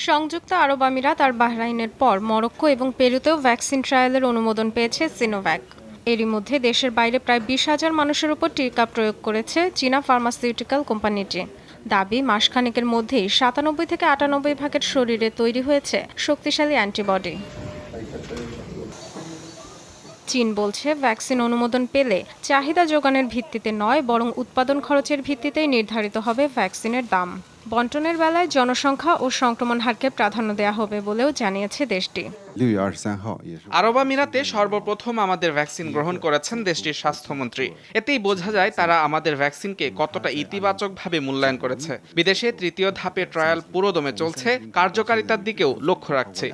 সংযুক্ত আরব আমিরাত আর বাহরাইনের পর মরক্কো এবং পেরুতেও ভ্যাকসিন ট্রায়ালের অনুমোদন পেয়েছে সিনোভ্যাক। এরই মধ্যে দেশের বাইরে প্রায় 20,000 মানুষের উপর টিকা প্রয়োগ করেছে চীনা ফার্মাসিউটিক্যাল কোম্পানিটি। দাবি মাসখানেকের মধ্যেই 97 থেকে 98 ভাগের শরীরে তৈরি হয়েছে শক্তিশালী অ্যান্টিবডি। চীন বলছে ভ্যাকসিন অনুমোদন পেলে চাহিদা যোগানের ভিত্তিতে নয়, বরং উৎপাদন খরচের ভিত্তিতেই নির্ধারিত হবে ভ্যাকসিনের দাম। বন্টনের বেলায় জনসংখ্যা ও সংক্রমণ হারকে প্রাধান্য দেওয়া হবে বলেও জানিয়েছে দেশটি। আরব আমিরাতে সর্বপ্রথম আমাদের ভ্যাকসিন গ্রহণ করেছেন দেশটির স্বাস্থ্যমন্ত্রী। এতেই বোঝা যায় তারা আমাদের ভ্যাকসিনকে কতটা ইতিবাচকভাবে মূল্যায়ন করেছে। বিদেশে 3য় ধাপে ট্রায়াল পুরোদমে চলছে, কার্যকারিতার দিকেও লক্ষ্য রাখছে।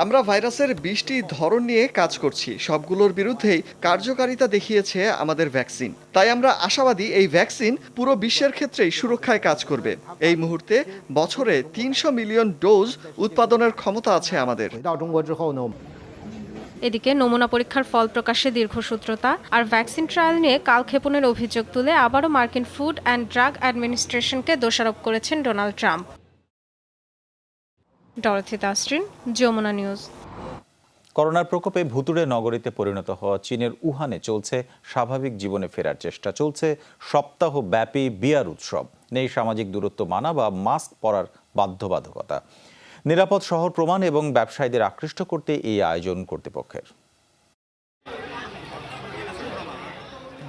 আমরা ভাইরাসের 20টি ধরন নিয়ে কাজ করছি, সবগুলোর বিরুদ্ধেই কার্যকারিতা দেখিয়েছে আমাদের ভ্যাকসিন। তাই আমরা আশাবাদী এই ভ্যাকসিন পুরো বিশ্বের ক্ষেত্রেই সুরক্ষায় কাজ করবে। এই মুহূর্তে বছরে 300 মিলিয়ন ডোজ উৎপাদনের ক্ষমতা আছে আমাদের। এদিকে নমুনা পরীক্ষার ফল প্রকাশে দীর্ঘসূত্রতা আর ভ্যাকসিন ট্রায়াল নিয়ে কালক্ষেপণের অভিযোগ তুলে আবারও মার্কিন ফুড অ্যান্ড ড্রাগ অ্যাডমিনিস্ট্রেশনকে দোষারোপ করেছেন Donald Trump. Dorothy Tasrin, Jamuna news. করোনার প্রকোপে ভুতুড়ে নগরীতে পরিণত হওয়া চীনের উহানে চলছে স্বাভাবিক জীবনে ফেরার চেষ্টা। চলছে সপ্তাহব্যাপী বিয়ার উৎসব। নেই সামাজিক দূরত্ব মানা বা মাস্ক পরার বাধ্যবাধকতা। নিরাপদ শহর প্রমাণ এবং ব্যবসায়ীদের আকৃষ্ট করতে এই আয়োজন কর্তৃপক্ষের।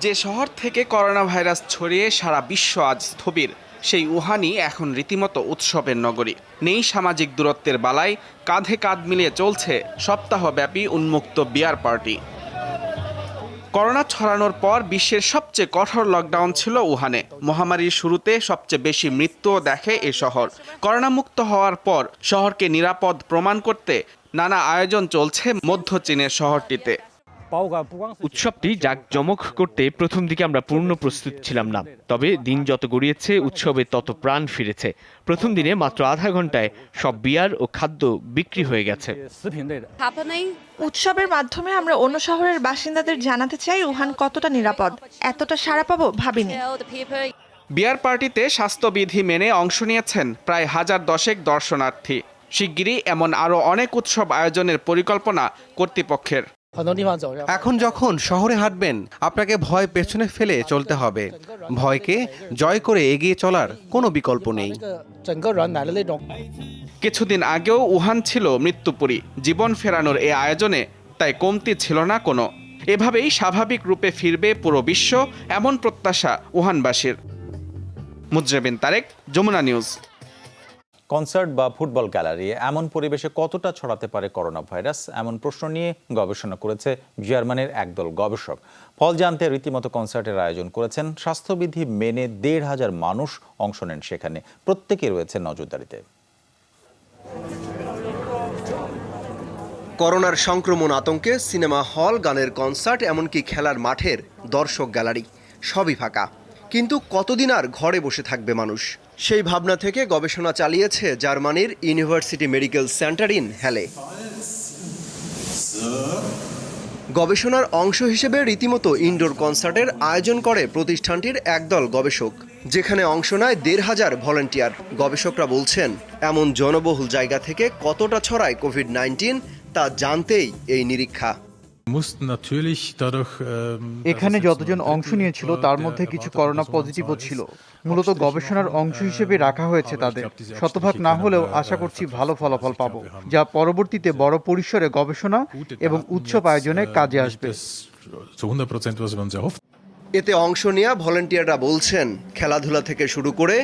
যে শহর থেকে করোনা ভাইরাস ছড়িয়ে সারা বিশ্ব আজ স্থবির, সেই উহানই এখন রীতিমতো উৎসবের নগরী। নেই সামাজিক দূরত্বের বালাই, কাঁধে কাঁধ মিলিয়ে চলছে সপ্তাহব্যাপী উন্মুক্ত বিয়ার পার্টি। করোনা ছড়ানোর পর বিশ্বের সবচেয়ে কঠোর লকডাউন ছিল উহানে। মহামারীর শুরুতে সবচেয়ে বেশি মৃত্যুও দেখে এ শহর। করোনা মুক্ত হওয়ার পর শহরকে নিরাপদ প্রমাণ করতে নানা আয়োজন চলছে মধ্য চীনের শহরটিতে। উৎসবটি জাঁকজমক করতে প্রথম দিকে আমরা পূর্ণ প্রস্তুত ছিলাম না, তবে দিন যত গড়িয়েছে উৎসবে তত প্রাণ ফিরেছে। প্রথম দিনে মাত্র আধা ঘন্টায় সব বিয়ার ও খাদ্য বিক্রি হয়ে গেছে। উৎসবের মাধ্যমে আমরা অন্য শহরের বাসিন্দাদের জানাতে চাই উহান কতটা নিরাপদ। এতটা সাড়া পাবো ভাবিনি। বিয়ার পার্টিতে স্বাস্থ্যবিধি মেনে অংশ নিয়েছেন প্রায় 1010 দর্শনার্থী। শিগগিরই এমন আরও অনেক উৎসব আয়োজনের পরিকল্পনা কর্তৃপক্ষের। এখন যখন শহরে হাঁটবেন, আপনাকে ভয় পেছনে ফেলে চলতে হবে। ভয়কে জয় করে এগিয়ে চলার কোনো বিকল্প নেই। কিছুদিন আগেও উহান ছিল মৃত্যুপুরী। জীবন ফেরানোর এ আয়োজনে তাই কমতি ছিল না কোনো। এভাবেই স্বাভাবিক রূপে ফিরবে পুরো বিশ্ব, এমন প্রত্যাশা উহানবাসীর। মুজরেবিন তারেক, যমুনা নিউজ। কনসার্ট বা ফুটবল গ্যালারি এমন পরিবেশে কতটা ছড়াতে পারে করোনা ভাইরাস, এমন প্রশ্ন নিয়ে গবেষণা করেছে জার্মানির একদল গবেষক। ফল জানতে রীতিমতো কনসার্টের আয়োজন করেছেন। স্বাস্থ্যবিধি মেনে 1,500 মানুষ অংশ নেন সেখানে। প্রত্যেকে রয়েছে নজরদারিতে। করোনার সংক্রমণ আতঙ্কে সিনেমা হল, গানের কনসার্ট, এমনকি খেলার মাঠের দর্শক গ্যালারি সবই ফাঁকা। কিন্তু কতদিন আর ঘরে বসে থাকবে মানুষ? সেই ভাবনা থেকে গবেষণা চালিয়েছে জার্মানির ইউনিভার্সিটি মেডিকেল সেন্টার ইন হ্যালে। গবেষণার অংশ হিসেবে রীতিমতো ইনডোর কনসার্টের আয়োজন করে প্রতিষ্ঠানটির একদল গবেষক, যেখানে অংশ নেয় 1,500 ভলান্টিয়ার। গবেষকরা বলছেন, এমন জনবহুল জায়গা থেকে কতটা ছড়ায় কোভিড-19 তা জানতেই এই নিরীক্ষা। এখানে যতজন অংশ নিয়েছিল তার মধ্যে কিছু করোনা পজিটিভও ছিল। মূলত গবেষণার অংশ হিসেবে রাখা হয়েছে তাদের। শতভাগ না হলেও আশা করছি ভালো ফলাফল পাবো, যা পরবর্তীতে বড় পরিসরে গবেষণা এবং উৎসব আয়োজনে কাজে আসবে। এতে অংশ নেওয়া ভলান্টিয়াররা বলছেন, খেলাধুলা থেকে শুরু করে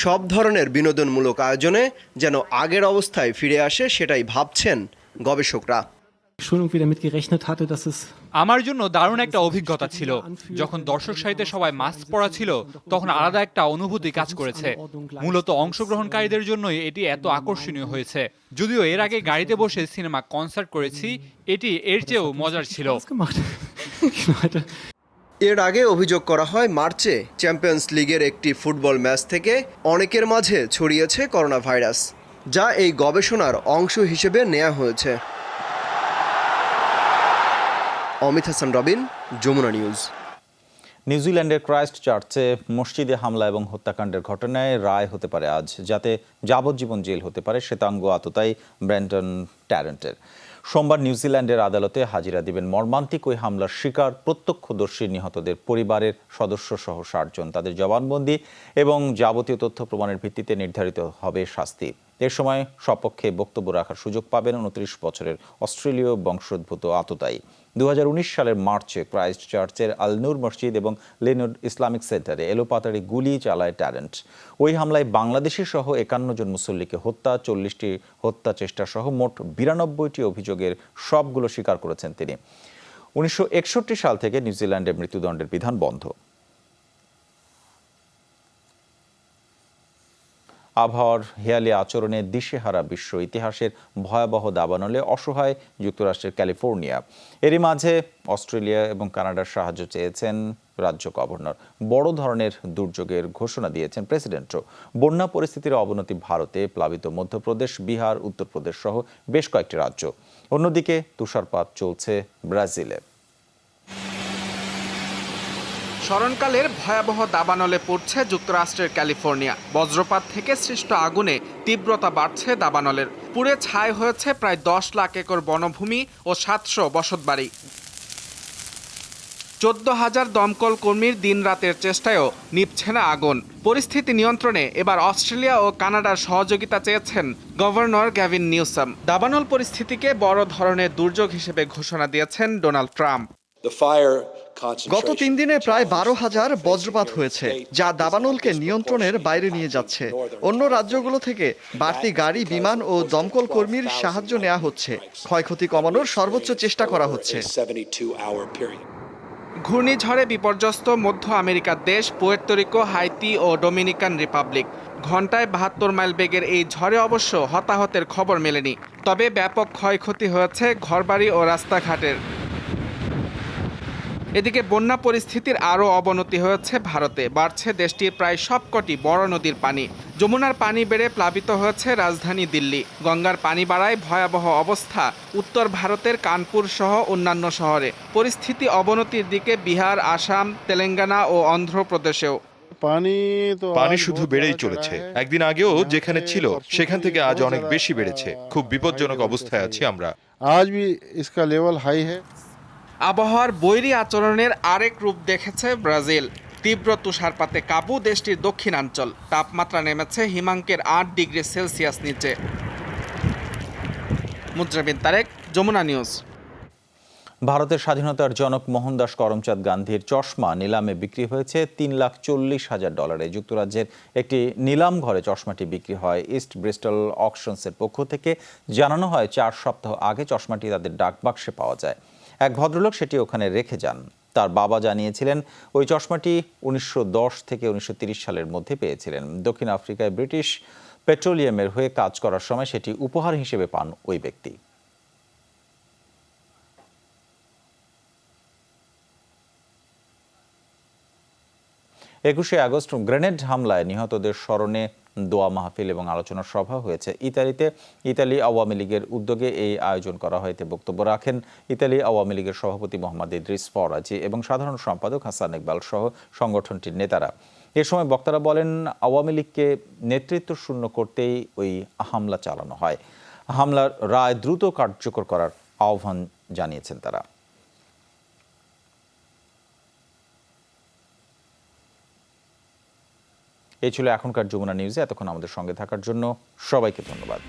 সব ধরনের বিনোদনমূলক আয়োজনে যেন আগের অবস্থায় ফিরে আসে সেটাই ভাবছেন গবেষকরা। আমার জন্য দারুণ একটা অভিজ্ঞতা ছিল। যখন দর্শক সারিতে সবাই মাস্ক পরা ছিল তখন আলাদা একটা অনুভূতি কাজ করেছে। মূলত অংশগ্রহণকারীদের জন্যই এটি এত আকর্ষণীয় হয়েছে। যদিও এর আগে গাড়িতে বসে সিনেমা কনসার্ট করেছি, এটি এর চেয়েও মজার ছিল। এর আগে অভিযোগ করা হয় মার্চে চ্যাম্পিয়ন্স লিগের একটি ফুটবল ম্যাচ থেকে অনেকের মাঝে ছড়িয়েছে করোনা ভাইরাস, যা এই গবেষণার অংশ হিসেবে নেওয়া হয়েছে। অমিত হাসান রবিন, যমুনা নিউজ। নিউজিল্যান্ডের ক্রাইস্ট চার্চে মসজিদে হামলা এবং হত্যাকাণ্ডের ঘটনায় রায় হতে পারে আজ, যাতে যাবজ্জীবন জেল হতে পারে শ্বেতাঙ্গ আততায়ী ব্র্যান্টন ট্যারেন্টের। সোমবার নিউজিল্যান্ডের আদালতে হাজিরা দিবেন মর্মান্তিক ওই হামলার শিকার প্রত্যক্ষদর্শী নিহতদের পরিবারের সদস্য সহ ৬০ জন। তাদের জবানবন্দি এবং যাবতীয় তথ্য প্রমাণের ভিত্তিতে নির্ধারিত হবে শাস্তি। এ সময় সপক্ষে বক্তব্য রাখার সুযোগ পাবেন ২৯ বছরের অস্ট্রেলীয় বংশোদ্ভূত আততায়ী। ২০১৯ সালের মার্চে ক্রাইস্ট চার্চের আলনুর মসজিদ এবং লেনুড ইসলামিক সেন্টারে এলোপাতাড়ি গুলি চালায় ট্যারেন্ট। ওই হামলায় বাংলাদেশি সহ ৫১ জন মুসল্লিকে হত্যা, ৪০টি হত্যা চেষ্টা সহ মোট ৯২টি অভিযোগের সবগুলো স্বীকার করেছেন তিনি। ১৯৬১ সাল থেকে নিউজিল্যান্ডে মৃত্যুদণ্ডের বিধান বন্ধ। আবহাওয়ার হেয়ালি আচরণে দিশেহারা বিশ্ব, ইতিহাসের ভয়াবহ দাবানলে অসহায় যুক্তরাষ্ট্রের ক্যালিফোর্নিয়া। এরই মাঝে অস্ট্রেলিয়া এবং কানাডার সাহায্য চেয়েছেন রাজ্য গভর্নর। বড় ধরনের দুর্যোগের ঘোষণা দিয়েছেন প্রেসিডেন্টও। বন্যা পরিস্থিতির অবনতি ভারতে, প্লাবিত মধ্যপ্রদেশ, বিহার, উত্তরপ্রদেশ সহ বেশ কয়েকটি রাজ্য। অন্যদিকে তুষারপাত চলছে ব্রাজিলে। স্মরণকালের ভয়াবহ দাবানলে পড়ছে যুক্তরাষ্ট্রের ক্যালিফোর্নিয়া। বজ্রপাত থেকে সৃষ্ট আগুনে তীব্রতা বাড়ছে দাবানলের। পুড়ে ছাই হয়েছে প্রায় ১০ লাখ একর বনভূমি ও ৭০০ বসতবাড়ি। ১৪,০০০ দমকল কর্মীর দিনরাতের চেষ্টায়ও নিভছে না আগুন। পরিস্থিতি নিয়ন্ত্রণে এবার অস্ট্রেলিয়া ও কানাডার সহযোগিতা চেয়েছেন গভর্নর গ্যাভিন নিউসাম। দাবানল পরিস্থিতিকে বড় ধরনের দুর্যোগ হিসেবে ঘোষণা দিয়েছেন ডোনাল্ড ট্রাম্প। গত ৩ দিনে প্রায় ১২,০০০ বজ্রপাত হয়েছে, যা দাবানলকে নিয়ন্ত্রণের বাইরে নিয়ে যাচ্ছে। অন্য রাজ্যগুলো থেকে বাড়তি গাড়ি, বিমান ও দমকল কর্মীর সাহায্য নেওয়া হচ্ছে। ক্ষয়ক্ষতি কমানোর সর্বোচ্চ চেষ্টা করা হচ্ছে। ঘূর্ণিঝড়ে বিপর্যস্ত মধ্য আমেরিকার দেশ পুয়ের্তো রিকো, হাইতি ও ডোমিনিকান রিপাবলিক। ঘন্টায় ৭২ মাইল বেগের এই ঝড়ে অবশ্য হতাহতের খবর মেলেনি, তবে ব্যাপক ক্ষয়ক্ষতি হয়েছে ঘরবাড়ি ও রাস্তাঘাটের। এদিকে বন্যা পরিস্থিতির আরও অবনতি হয়েছে ভারতে। বাড়ছে দেশটির প্রায় সবকটি বড় নদীর পানি। যমুনার পানি বেড়ে প্লাবিত হয়েছে রাজধানী দিল্লি। গঙ্গার পানি বাড়ায় ভয়াবহ অবস্থা উত্তর ভারতের কানপুর সহ অন্যান্য শহরে। পরিস্থিতি অবনতির দিকে বিহার, আসাম, তেলেঙ্গানা ও অন্ধ্রপ্রদেশেও। পানি শুধু বেড়েই চলেছে। একদিন আগেও যেখানে ছিল সেখান থেকে আজ অনেক বেশি বেড়েছে। খুব বিপজ্জনক অবস্থায় আছি আমরা। আজ भी इसका लेवल हाई है। আবহাওয়ার বৈরী আচরণের আরেক রূপ দেখেছে ব্রাজিল। তীব্র তুষারপাতে কাবু দেশটির দক্ষিণাঞ্চল। তাপমাত্রা নেমেছে হিমাঙ্কের ৮ ডিগ্রি সেলসিয়াস নিচে। মুজরাবিন তারেক, যমুনা নিউজ। ভারতের স্বাধীনতার জনক মোহনদাস করমচাঁদ গান্ধীর চশমা নিলামে বিক্রি হয়েছে $3,40,000। যুক্তরাজ্যের একটি নিলাম ঘরে চশমাটি বিক্রি হয়। ইস্ট ব্রিস্টল অকশনসের পক্ষ থেকে জানানো হয় ৪ সপ্তাহ আগে চশমাটি তাদের ডাকবাক্সে পাওয়া যায়। এক ভদ্রলোক সেটি ওখানে রেখে যান। তার বাবা জানিয়েছিলেন ওই চশমাটি ১৯১০ থেকে ১৯৩০ সালের মধ্যে পেয়েছিলেন। দক্ষিণ আফ্রিকায় ব্রিটিশ পেট্রোলিয়ামের হয়ে কাজ করার সময় সেটি উপহার হিসেবে পান ওই ব্যক্তি। ২১শে আগস্ট গ্রেনেড হামলায় নিহতদের স্মরণে দোয়া মাহফিল এবং আলোচনা সভা হয়েছে ইতালিতে। ইতালি আওয়ামী লীগের উদ্যোগে এই আয়োজন করা হয়। এতে বক্তব্য রাখেন ইতালি আওয়ামী লীগের সভাপতি মোহাম্মদ ইদ্রিস ফরাজি এবং সাধারণ সম্পাদক হাসান ইকবাল সহ সংগঠনটির নেতারা। এ সময় বক্তারা বলেন, আওয়ামী লীগকে নেতৃত্ব শূন্য করতেই ওই হামলা চালানো হয়। হামলার রায় দ্রুত কার্যকর করার আহ্বান জানিয়েছেন তারা। এই ছিল এখনকার যমুনা নিউজে। এতক্ষণ আমাদের সঙ্গে থাকার জন্য সবাইকে ধন্যবাদ।